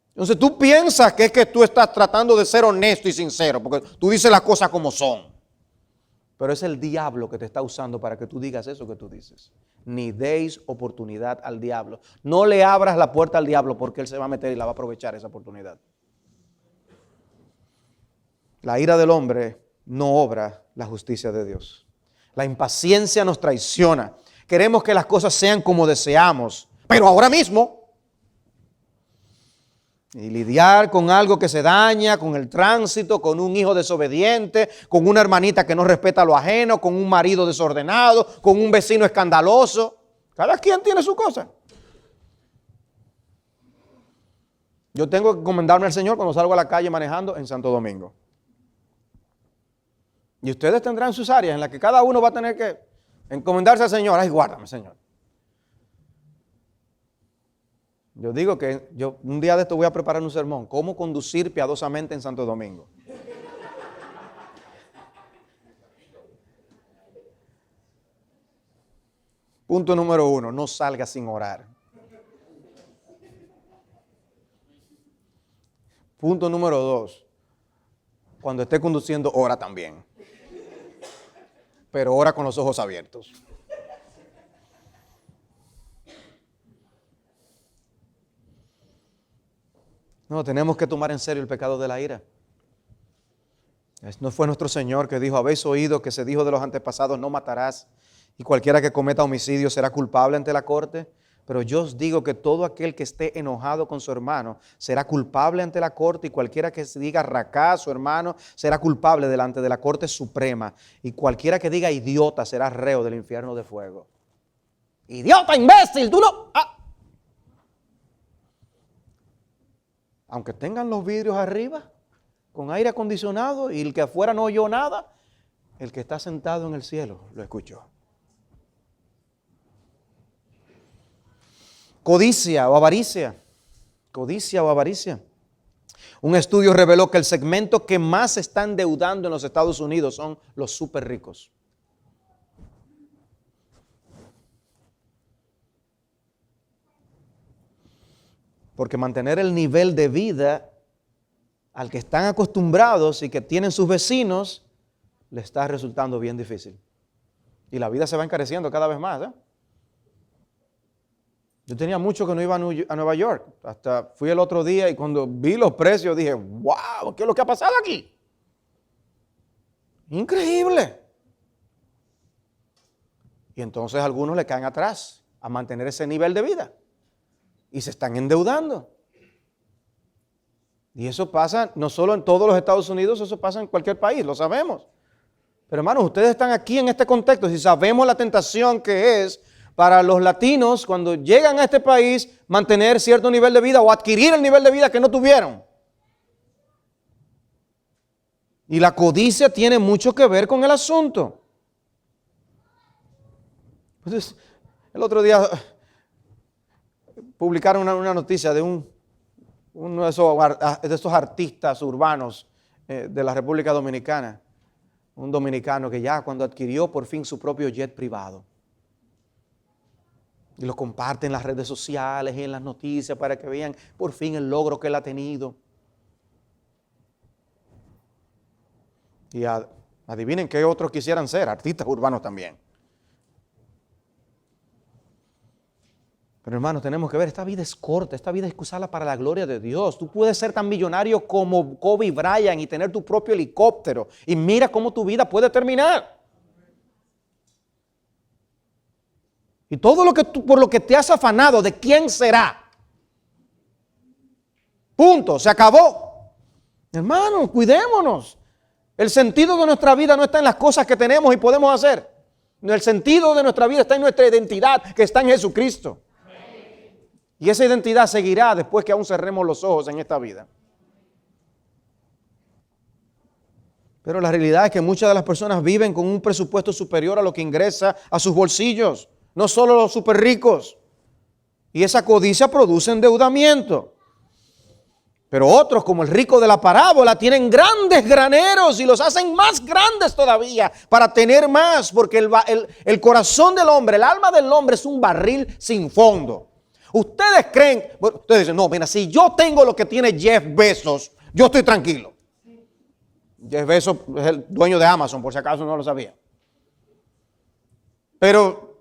Entonces tú piensas que es que tú estás tratando de ser honesto y sincero, porque tú dices las cosas como son. Pero es el diablo que te está usando para que tú digas eso que tú dices. Ni deis oportunidad al diablo. No le abras la puerta al diablo porque él se va a meter y la va a aprovechar esa oportunidad. La ira del hombre no obra la justicia de Dios. La impaciencia nos traiciona. Queremos que las cosas sean como deseamos, pero ahora mismo. Y lidiar con algo que se daña, con el tránsito, con un hijo desobediente, con una hermanita que no respeta lo ajeno, con un marido desordenado, con un vecino escandaloso. Cada quien tiene su cosa. Yo tengo que encomendarme al Señor cuando salgo a la calle manejando en Santo Domingo. Y ustedes tendrán sus áreas en las que cada uno va a tener que encomendarse al Señor. Ay, guárdame, Señor. Yo digo que yo un día de esto voy a preparar un sermón. ¿Cómo conducir piadosamente en Santo Domingo? Punto número 1, no salga sin orar. Punto número 2, cuando esté conduciendo, ora también. Pero ora con los ojos abiertos. No, tenemos que tomar en serio el pecado de la ira. No fue nuestro Señor que dijo, habéis oído que se dijo de los antepasados, no matarás, y cualquiera que cometa homicidio será culpable ante la corte. Pero yo os digo que todo aquel que esté enojado con su hermano será culpable ante la corte, y cualquiera que se diga racá a su hermano será culpable delante de la corte suprema, y cualquiera que diga idiota será reo del infierno de fuego. Idiota, imbécil, tú no... Aunque tengan los vidrios arriba, con aire acondicionado, y el que afuera no oyó nada, el que está sentado en el cielo lo escuchó. Codicia o avaricia. Codicia o avaricia. Un estudio reveló que el segmento que más se está endeudando en los Estados Unidos son los súper ricos. Porque mantener el nivel de vida al que están acostumbrados y que tienen sus vecinos, le está resultando bien difícil. Y la vida se va encareciendo cada vez más. Yo tenía mucho que no iba a Nueva York. Hasta fui el otro día y cuando vi los precios dije, wow, ¿qué es lo que ha pasado aquí? Increíble. Y entonces algunos le caen atrás a mantener ese nivel de vida. Y se están endeudando. Y eso pasa no solo en todos los Estados Unidos, eso pasa en cualquier país, lo sabemos. Pero hermanos, ustedes están aquí en este contexto, si sabemos la tentación que es para los latinos cuando llegan a este país mantener cierto nivel de vida o adquirir el nivel de vida que no tuvieron. Y la codicia tiene mucho que ver con el asunto. Entonces, el otro día publicaron una noticia de uno de esos artistas urbanos de la República Dominicana, un dominicano que ya cuando adquirió por fin su propio jet privado, y lo comparte en las redes sociales y en las noticias para que vean por fin el logro que él ha tenido. Y adivinen qué otros quisieran ser, artistas urbanos también. Pero hermanos, tenemos que ver, esta vida es corta, esta vida es que usarla para la gloria de Dios. Tú puedes ser tan millonario como Kobe Bryant y tener tu propio helicóptero. Y mira cómo tu vida puede terminar. Y todo lo que por lo que te has afanado, ¿de quién será? Punto, se acabó. Hermanos, cuidémonos. El sentido de nuestra vida no está en las cosas que tenemos y podemos hacer. El sentido de nuestra vida está en nuestra identidad, que está en Jesucristo. Y esa identidad seguirá después que aún cerremos los ojos en esta vida. Pero la realidad es que muchas de las personas viven con un presupuesto superior a lo que ingresa a sus bolsillos. No solo los súper ricos. Y esa codicia produce endeudamiento. Pero otros, como el rico de la parábola, tienen grandes graneros y los hacen más grandes todavía para tener más. Porque el corazón del hombre, el alma del hombre es un barril sin fondo. Ustedes creen, ustedes dicen, no, mira, si yo tengo lo que tiene Jeff Bezos, yo estoy tranquilo. Jeff Bezos es el dueño de Amazon, por si acaso no lo sabía. Pero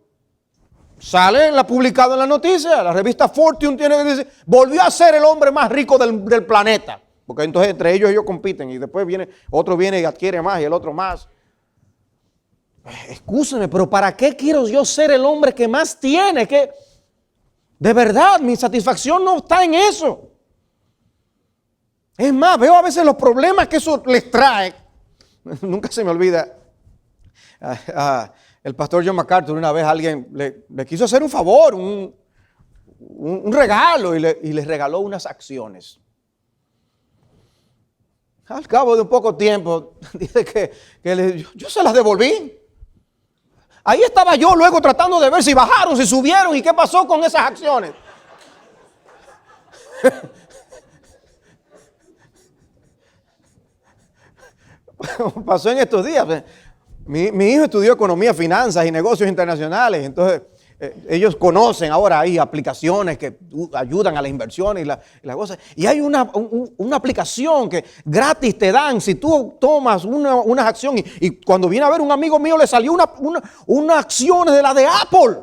sale publicado en la noticia, la revista Fortune tiene que decir, volvió a ser el hombre más rico del planeta. Porque entonces entre ellos compiten y después otro viene y adquiere más y el otro más. Excúsenme, pero ¿para qué quiero yo ser el hombre que más tiene? De verdad, mi satisfacción no está en eso. Es más, veo a veces los problemas que eso les trae. Nunca se me olvida. El pastor John MacArthur una vez alguien le quiso hacer un favor, un regalo y le regaló unas acciones. Al cabo de un poco tiempo, dice que yo se las devolví. Ahí estaba yo luego tratando de ver si bajaron, si subieron y qué pasó con esas acciones. Pasó en estos días. Mi hijo estudió economía, finanzas y negocios internacionales. Entonces, ellos conocen ahora, hay aplicaciones que ayudan a las inversiones y las cosas. Y hay una aplicación que gratis te dan si tú tomas una acción. Y cuando viene a ver, un amigo mío le salió una acción de la de Apple.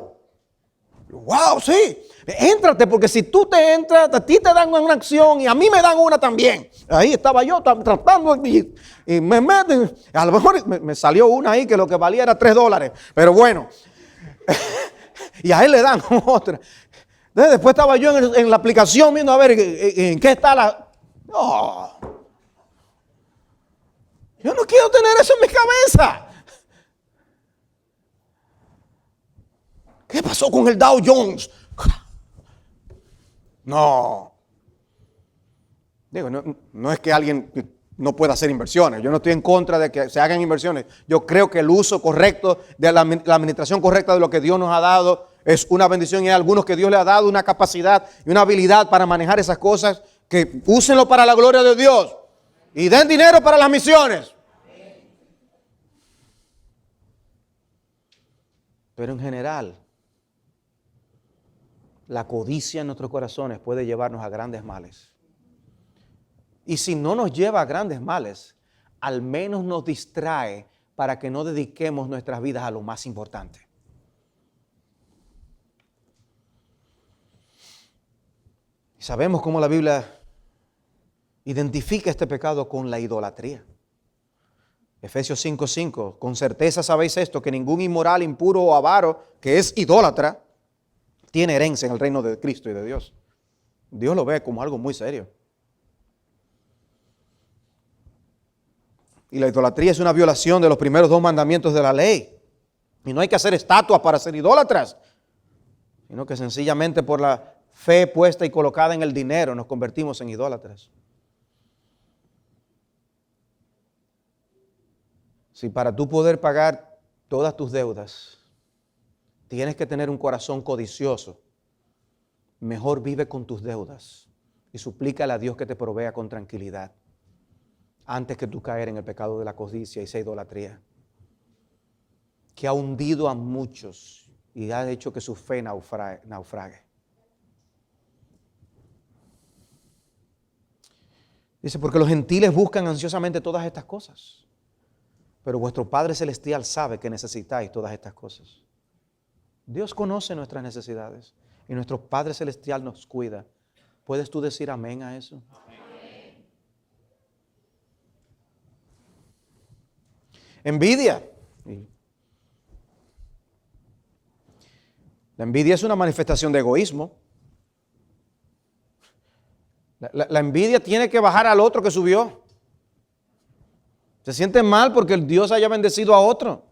¡Wow! Sí. Éntrate, porque si tú te entras, a ti te dan una acción y a mí me dan una también. Ahí estaba yo tratando y me meten. A lo mejor me salió una ahí que lo que valía era $3. Pero bueno. Y a él le dan otra. Entonces, después estaba yo en la aplicación viendo a ver en qué está la... No. Yo no quiero tener eso en mi cabeza. ¿Qué pasó con el Dow Jones? No. Digo, no es que alguien no pueda hacer inversiones. Yo no estoy en contra de que se hagan inversiones. Yo creo que el uso correcto, de la administración correcta de lo que Dios nos ha dado es una bendición. Y hay algunos que Dios le ha dado una capacidad y una habilidad para manejar esas cosas, que úsenlo para la gloria de Dios y den dinero para las misiones. Pero en general, la codicia en nuestros corazones puede llevarnos a grandes males. Y si no nos lleva a grandes males, al menos nos distrae para que no dediquemos nuestras vidas a lo más importante. Y sabemos cómo la Biblia identifica este pecado con la idolatría. Efesios 5:5, con certeza sabéis esto, que ningún inmoral, impuro o avaro, que es idólatra, tiene herencia en el reino de Cristo y de Dios. Dios lo ve como algo muy serio. Y la idolatría es una violación de los primeros 2 mandamientos de la ley. Y no hay que hacer estatuas para ser idólatras, sino que sencillamente por la fe puesta y colocada en el dinero nos convertimos en idólatras. Si para tú poder pagar todas tus deudas tienes que tener un corazón codicioso, mejor vive con tus deudas y suplícale a Dios que te provea con tranquilidad antes que tú caer en el pecado de la codicia y esa idolatría que ha hundido a muchos y ha hecho que su fe naufrague. Dice, porque los gentiles buscan ansiosamente todas estas cosas, pero vuestro Padre Celestial sabe que necesitáis todas estas cosas. Dios conoce nuestras necesidades y nuestro Padre Celestial nos cuida. ¿Puedes tú decir amén a eso? Amén. Envidia. La envidia es una manifestación de egoísmo. La envidia tiene que bajar al otro que subió. Se siente mal porque el Dios haya bendecido a otro.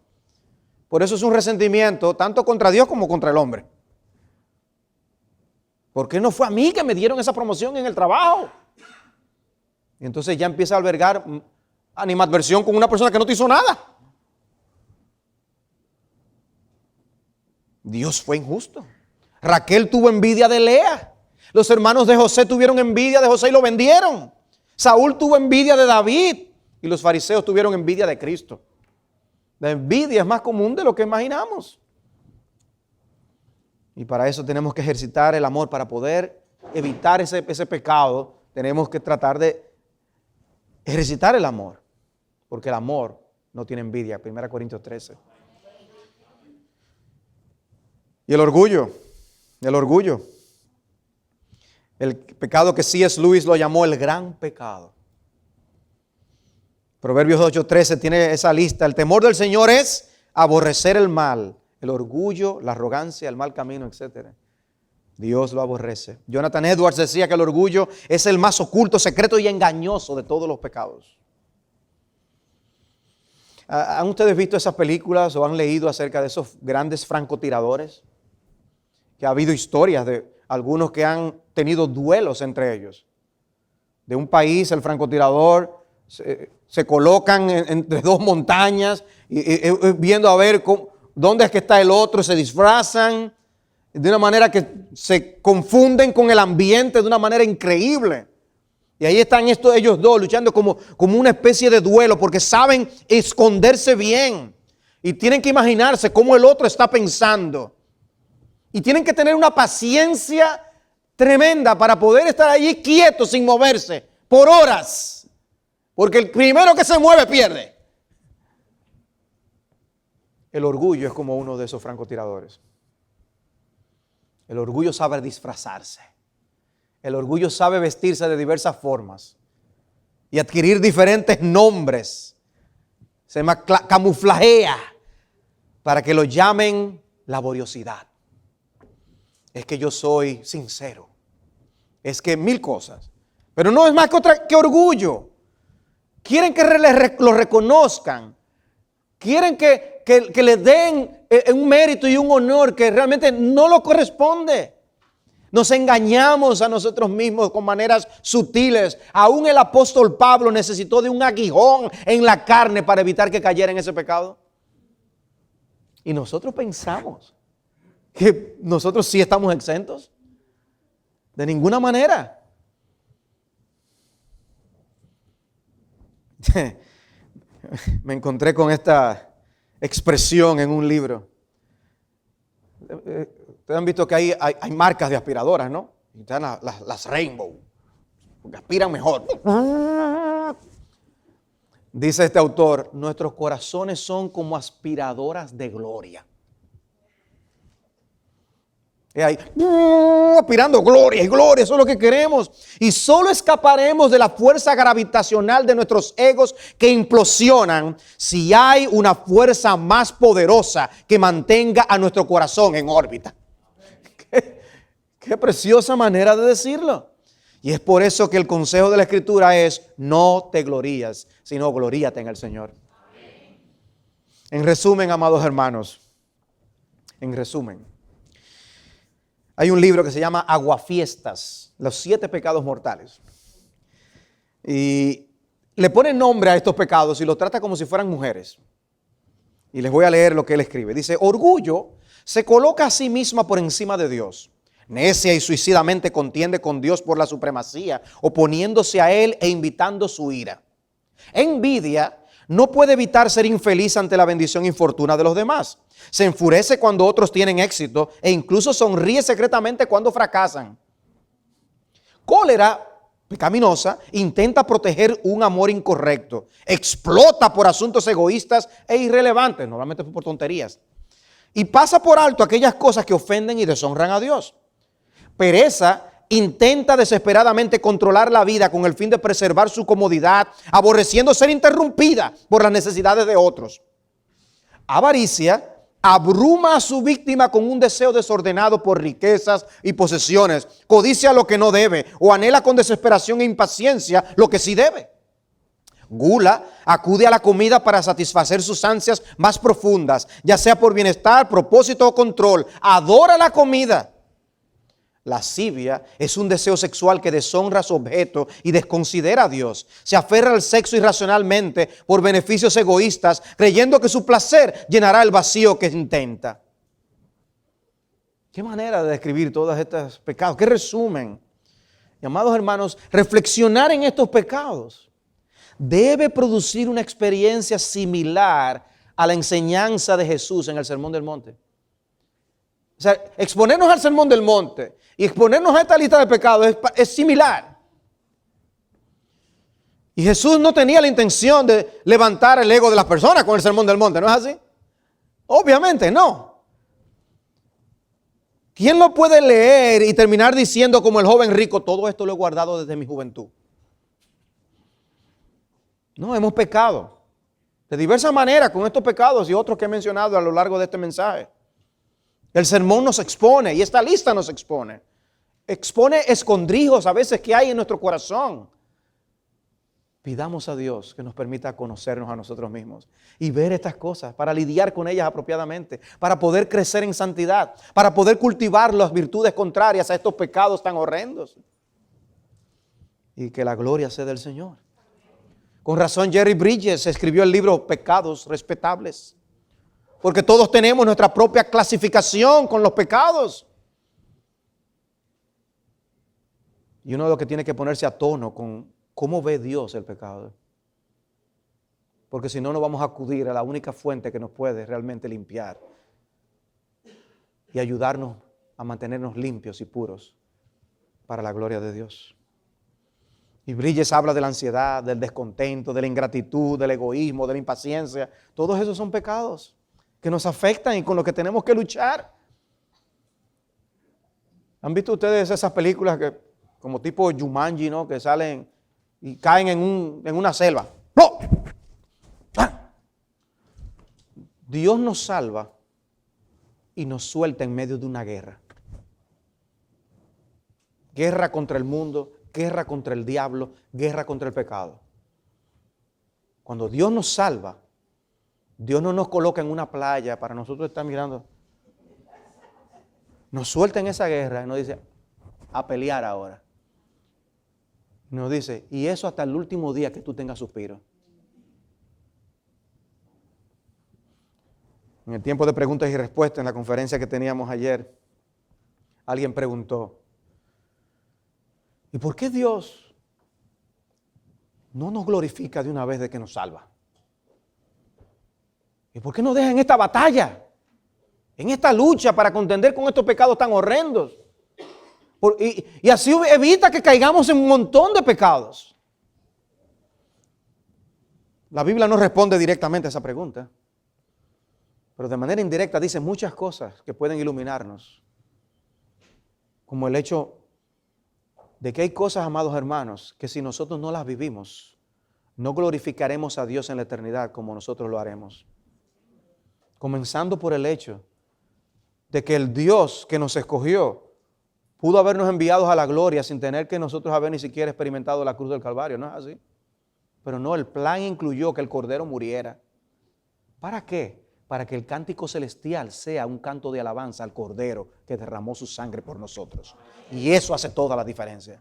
Por eso es un resentimiento tanto contra Dios como contra el hombre. ¿Por qué no fue a mí que me dieron esa promoción en el trabajo? Y entonces ya empieza a albergar animadversión con una persona que no te hizo nada. Dios fue injusto. Raquel tuvo envidia de Lea. Los hermanos de José tuvieron envidia de José y lo vendieron. Saúl tuvo envidia de David y los fariseos tuvieron envidia de Cristo. La envidia es más común de lo que imaginamos. Y para eso tenemos que ejercitar el amor. Para poder evitar ese pecado, tenemos que tratar de ejercitar el amor. Porque el amor no tiene envidia. 1 Corintios 13. Y el orgullo. El pecado que C.S. Lewis lo llamó el gran pecado. Proverbios 8:13 tiene esa lista. El temor del Señor es aborrecer el mal, el orgullo, la arrogancia, el mal camino, etc. Dios lo aborrece. Jonathan Edwards decía que el orgullo es el más oculto, secreto y engañoso de todos los pecados. ¿Han ustedes visto esas películas o han leído acerca de esos grandes francotiradores? Que ha habido historias de algunos que han tenido duelos entre ellos. De un país, el francotirador, se colocan entre dos montañas, viendo a ver dónde es que está el otro, se disfrazan de una manera que se confunden con el ambiente de una manera increíble. Y ahí están ellos dos luchando como una especie de duelo, porque saben esconderse bien. Y tienen que imaginarse cómo el otro está pensando. Y tienen que tener una paciencia tremenda para poder estar allí quietos sin moverse por horas. Porque el primero que se mueve pierde. El orgullo es como uno de esos francotiradores. El orgullo sabe disfrazarse. El orgullo sabe vestirse de diversas formas y adquirir diferentes nombres. Se camuflajea para que lo llamen laboriosidad. Es que yo soy sincero. Es que mil cosas. Pero no es más que orgullo. Quieren que lo reconozcan. Quieren que le den un mérito y un honor que realmente no lo corresponde. Nos engañamos a nosotros mismos con maneras sutiles. Aún el apóstol Pablo necesitó de un aguijón en la carne para evitar que cayera en ese pecado. Y nosotros pensamos que nosotros sí estamos exentos. De ninguna manera. Me encontré con esta expresión en un libro. Ustedes han visto que hay marcas de aspiradoras, ¿no? Y están las Rainbow, porque aspiran mejor. Dice este autor, nuestros corazones son como aspiradoras de gloria. Y ahí, aspirando gloria y gloria, eso es lo que queremos. Y solo escaparemos de la fuerza gravitacional de nuestros egos que implosionan si hay una fuerza más poderosa que mantenga a nuestro corazón en órbita. Qué preciosa manera de decirlo. Y es por eso que el consejo de la Escritura es: no te glorías, sino gloríate en el Señor. En resumen, amados hermanos, en resumen, hay un libro que se llama Aguafiestas, los 7 pecados mortales. Y le pone nombre a estos pecados y los trata como si fueran mujeres. Y les voy a leer lo que él escribe. Dice: orgullo se coloca a sí misma por encima de Dios. Necia y suicidamente contiende con Dios por la supremacía, oponiéndose a Él e invitando su ira. Envidia no puede evitar ser infeliz ante la bendición y fortuna de los demás. Se enfurece cuando otros tienen éxito e incluso sonríe secretamente cuando fracasan. Cólera pecaminosa intenta proteger un amor incorrecto. Explota por asuntos egoístas e irrelevantes, normalmente por tonterías. Y pasa por alto aquellas cosas que ofenden y deshonran a Dios. Pereza intenta desesperadamente controlar la vida con el fin de preservar su comodidad, aborreciendo ser interrumpida por las necesidades de otros. Avaricia abruma a su víctima con un deseo desordenado por riquezas y posesiones. Codicia lo que no debe o anhela con desesperación e impaciencia lo que sí debe. Gula acude a la comida para satisfacer sus ansias más profundas, ya sea por bienestar, propósito o control. Adora la comida. Lascivia es un deseo sexual que deshonra a su objeto y desconsidera a Dios. Se aferra al sexo irracionalmente por beneficios egoístas, creyendo que su placer llenará el vacío que intenta. Qué manera de describir todos estos pecados, qué resumen. Y, amados hermanos, reflexionar en estos pecados debe producir una experiencia similar a la enseñanza de Jesús en el Sermón del Monte. O sea, exponernos al Sermón del Monte y exponernos a esta lista de pecados es similar. Y Jesús no tenía la intención de levantar el ego de las personas con el Sermón del Monte, ¿no es así? Obviamente no. ¿Quién lo puede leer y terminar diciendo como el joven rico, todo esto lo he guardado desde mi juventud? No, hemos pecado de diversas maneras con estos pecados y otros que he mencionado a lo largo de este mensaje. El sermón nos expone y esta lista nos expone. Expone escondrijos a veces que hay en nuestro corazón. Pidamos a Dios que nos permita conocernos a nosotros mismos y ver estas cosas para lidiar con ellas apropiadamente, para poder crecer en santidad, para poder cultivar las virtudes contrarias a estos pecados tan horrendos. Y que la gloria sea del Señor. Con razón Jerry Bridges escribió el libro Pecados Respetables, porque todos tenemos nuestra propia clasificación con los pecados. Y uno de los que tiene que ponerse a tono con cómo ve Dios el pecado. Porque si no, no vamos a acudir a la única fuente que nos puede realmente limpiar y ayudarnos a mantenernos limpios y puros para la gloria de Dios. Y Bridges habla de la ansiedad, del descontento, de la ingratitud, del egoísmo, de la impaciencia. Todos esos son pecados que nos afectan y con los que tenemos que luchar. ¿Han visto ustedes esas películas que, como tipo Jumanji, ¿no? Que salen y caen en una selva? ¡No! ¡Ah! Dios nos salva y nos suelta en medio de una guerra. Guerra contra el mundo, guerra contra el diablo, guerra contra el pecado. Cuando Dios nos salva, Dios no nos coloca en una playa para nosotros estar mirando. Nos suelta en esa guerra y nos dice, a pelear ahora. Nos dice, y eso hasta el último día que tú tengas suspiro. En el tiempo de preguntas y respuestas, en la conferencia que teníamos ayer, alguien preguntó, ¿y por qué Dios no nos glorifica de una vez de que nos salva? ¿Y por qué nos deja en esta batalla? En esta lucha para contender con estos pecados tan horrendos. Y así evita que caigamos en un montón de pecados. La Biblia no responde directamente a esa pregunta, pero de manera indirecta dice muchas cosas que pueden iluminarnos. Como el hecho de que hay cosas, amados hermanos, que si nosotros no las vivimos, no glorificaremos a Dios en la eternidad como nosotros lo haremos. Comenzando por el hecho de que el Dios que nos escogió pudo habernos enviado a la gloria sin tener que nosotros haber ni siquiera experimentado la cruz del Calvario, ¿no es así? Pero no, el plan incluyó que el Cordero muriera. ¿Para qué? Para que el cántico celestial sea un canto de alabanza al Cordero que derramó su sangre por nosotros. Y eso hace toda la diferencia.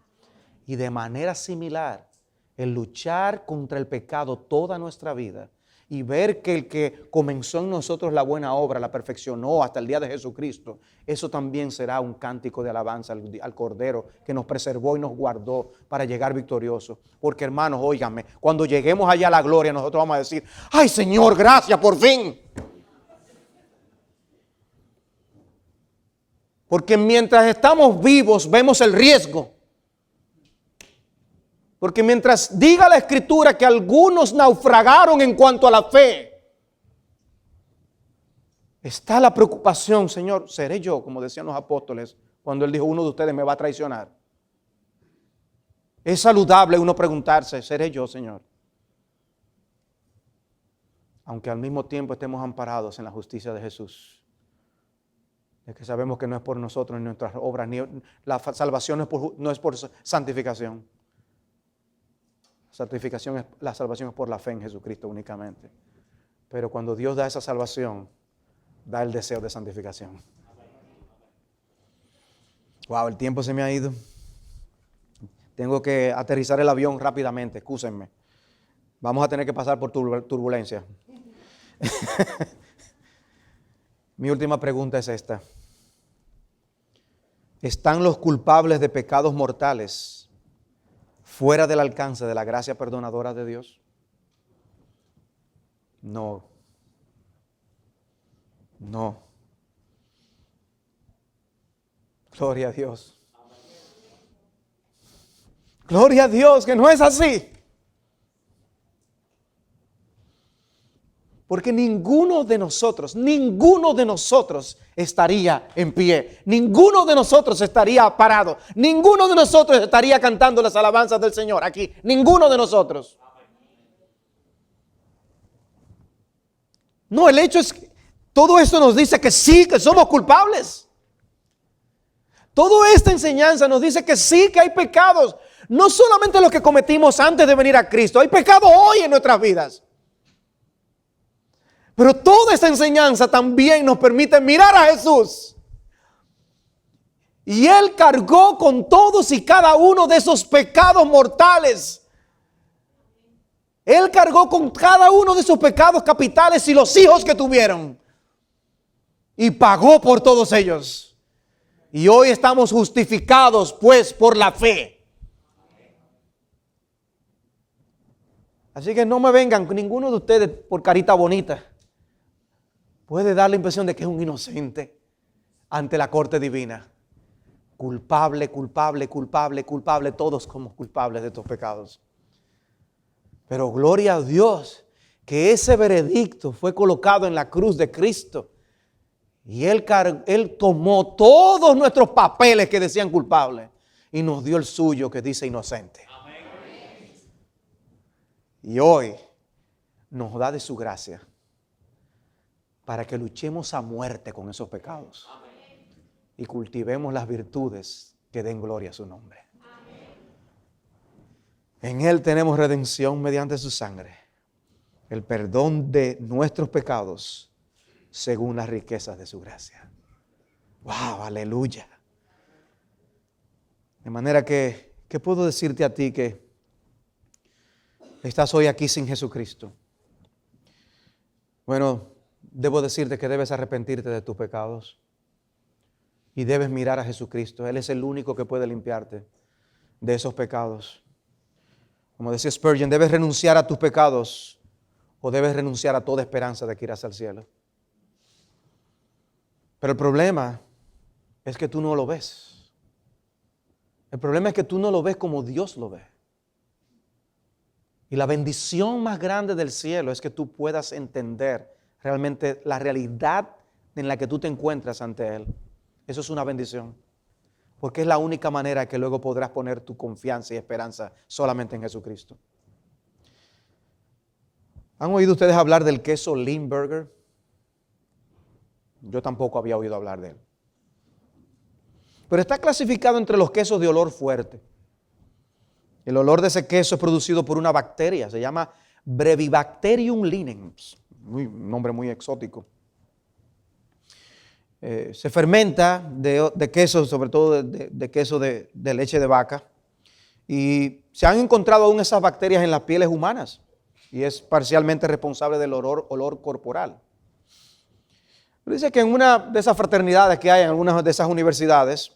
Y de manera similar, el luchar contra el pecado toda nuestra vida y ver que el que comenzó en nosotros la buena obra, la perfeccionó hasta el día de Jesucristo, eso también será un cántico de alabanza al Cordero que nos preservó y nos guardó para llegar victoriosos. Porque hermanos, óiganme, cuando lleguemos allá a la gloria, nosotros vamos a decir, ¡ay Señor, gracias por fin! Porque mientras estamos vivos vemos el riesgo. Porque mientras diga la Escritura que algunos naufragaron en cuanto a la fe, está la preocupación, Señor, ¿seré yo? Como decían los apóstoles cuando Él dijo, uno de ustedes me va a traicionar. Es saludable uno preguntarse, ¿seré yo, Señor? Aunque al mismo tiempo estemos amparados en la justicia de Jesús. Es que sabemos que no es por nosotros ni nuestras obras, ni la salvación no es por santificación. La salvación es por la fe en Jesucristo únicamente. Pero cuando Dios da esa salvación, da el deseo de santificación. Wow, el tiempo se me ha ido. Tengo que aterrizar el avión rápidamente, excúsenme. Vamos a tener que pasar por turbulencia. Mi última pregunta es esta. ¿Están los culpables de pecados mortales fuera del alcance de la gracia perdonadora de Dios? No. No. Gloria a Dios. Gloria a Dios que no es así. Porque ninguno de nosotros estaría en pie. Ninguno de nosotros estaría parado. Ninguno de nosotros estaría cantando las alabanzas del Señor aquí. Ninguno de nosotros. No, el hecho es que todo esto nos dice que sí, que somos culpables. Toda esta enseñanza nos dice que sí, que hay pecados. No solamente los que cometimos antes de venir a Cristo, hay pecado hoy en nuestras vidas. Pero toda esta enseñanza también nos permite mirar a Jesús. Y Él cargó con todos y cada uno de esos pecados mortales. Él cargó con cada uno de esos pecados capitales y los hijos que tuvieron. Y pagó por todos ellos. Y hoy estamos justificados pues por la fe. Así que no me vengan, ninguno de ustedes por carita bonita puede dar la impresión de que es un inocente ante la corte divina. Culpable, culpable, culpable, culpable. Todos somos culpables de estos pecados. Pero gloria a Dios que ese veredicto fue colocado en la cruz de Cristo. Y Él tomó todos nuestros papeles que decían culpables y nos dio el suyo que dice inocente. Amén. Y hoy nos da de su gracia para que luchemos a muerte con esos pecados. Amén. Y cultivemos las virtudes que den gloria a su nombre. Amén. En Él tenemos redención mediante su sangre, el perdón de nuestros pecados según las riquezas de su gracia. ¡Wow! ¡Aleluya! De manera que, ¿qué puedo decirte a ti que estás hoy aquí sin Jesucristo? Bueno, debo decirte que debes arrepentirte de tus pecados. Y debes mirar a Jesucristo. Él es el único que puede limpiarte de esos pecados. Como decía Spurgeon, debes renunciar a tus pecados o debes renunciar a toda esperanza de que irás al cielo. Pero el problema es que tú no lo ves. El problema es que tú no lo ves como Dios lo ve. Y la bendición más grande del cielo es que tú puedas entender realmente la realidad en la que tú te encuentras ante Él. Eso es una bendición, porque es la única manera que luego podrás poner tu confianza y esperanza solamente en Jesucristo. ¿Han oído ustedes hablar del queso Limburger? Yo tampoco había oído hablar de él. Pero está clasificado entre los quesos de olor fuerte. El olor de ese queso es producido por una bacteria, se llama Brevibacterium linens, un nombre muy exótico. Se fermenta de queso, sobre todo de queso de leche de vaca, y se han encontrado aún esas bacterias en las pieles humanas y es parcialmente responsable del olor corporal. Pero dice que en una de esas fraternidades que hay en algunas de esas universidades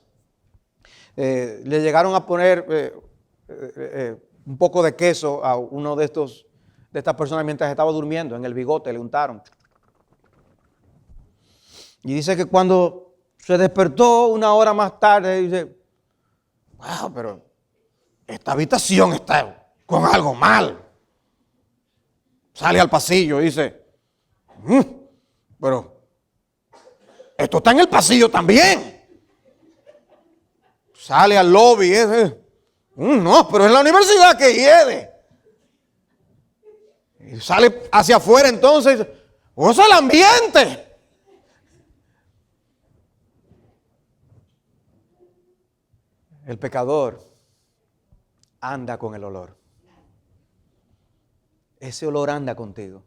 le llegaron a poner un poco de queso a uno de estas personas mientras estaba durmiendo, en el bigote le untaron. Y dice que cuando se despertó una hora más tarde, dice, wow, pero esta habitación está con algo mal. Sale al pasillo y dice, pero esto está en el pasillo también. Sale al lobby y dice, no, pero es la universidad que hiede. Y sale hacia afuera entonces, es el ambiente. El pecador anda con el olor. Ese olor anda contigo.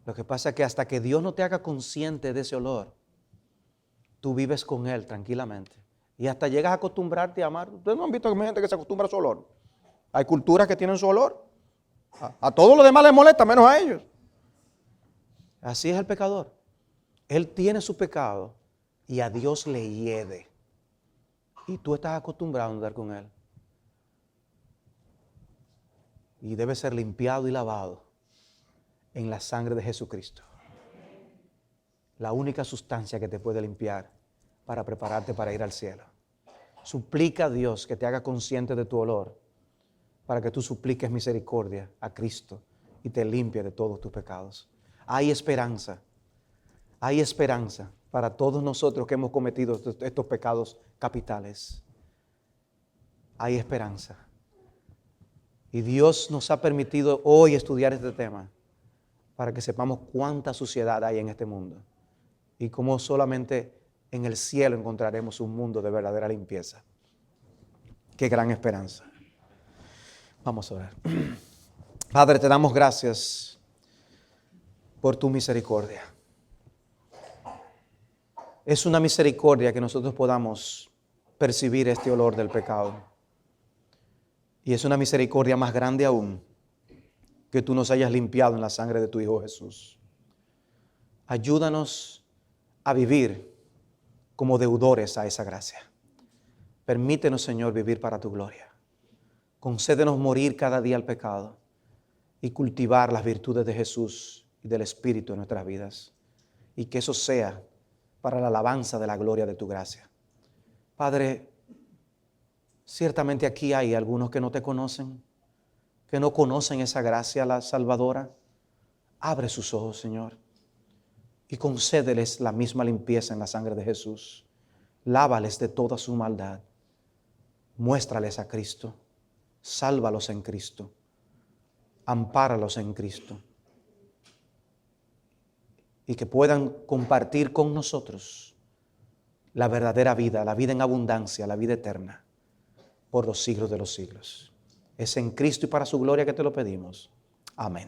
Lo que pasa es que hasta que Dios no te haga consciente de ese olor, tú vives con él tranquilamente. Y hasta llegas a acostumbrarte a amar. Ustedes no han visto que hay gente que se acostumbra a su olor. Hay culturas que tienen su olor. A todos los demás les molesta, menos a ellos. Así es el pecador. Él tiene su pecado y a Dios le hiede. Y tú estás acostumbrado a andar con Él. Y debe ser limpiado y lavado en la sangre de Jesucristo. La única sustancia que te puede limpiar para prepararte para ir al cielo. Suplica a Dios que te haga consciente de tu olor para que tú supliques misericordia a Cristo y te limpie de todos tus pecados. Hay esperanza. Hay esperanza para todos nosotros que hemos cometido estos pecados capitales. Hay esperanza. Y Dios nos ha permitido hoy estudiar este tema para que sepamos cuánta suciedad hay en este mundo y cómo solamente en el cielo encontraremos un mundo de verdadera limpieza. Qué gran esperanza. Vamos a orar. Padre, te damos gracias por tu misericordia. Es una misericordia que nosotros podamos percibir este olor del pecado. Y es una misericordia más grande aún que tú nos hayas limpiado en la sangre de tu Hijo Jesús. Ayúdanos a vivir como deudores a esa gracia. Permítenos, Señor, vivir para tu gloria. Concédenos morir cada día al pecado y cultivar las virtudes de Jesús y del Espíritu en nuestras vidas. Y que eso sea para la alabanza de la gloria de tu gracia. Padre, ciertamente aquí hay algunos que no te conocen, que no conocen esa gracia, la salvadora. Abre sus ojos, Señor, y concédeles la misma limpieza en la sangre de Jesús. Lávales de toda su maldad. Muéstrales a Cristo. Sálvalos en Cristo. Ampáralos en Cristo. Y que puedan compartir con nosotros la verdadera vida, la vida en abundancia, la vida eterna, por los siglos de los siglos. Es en Cristo y para su gloria que te lo pedimos. Amén.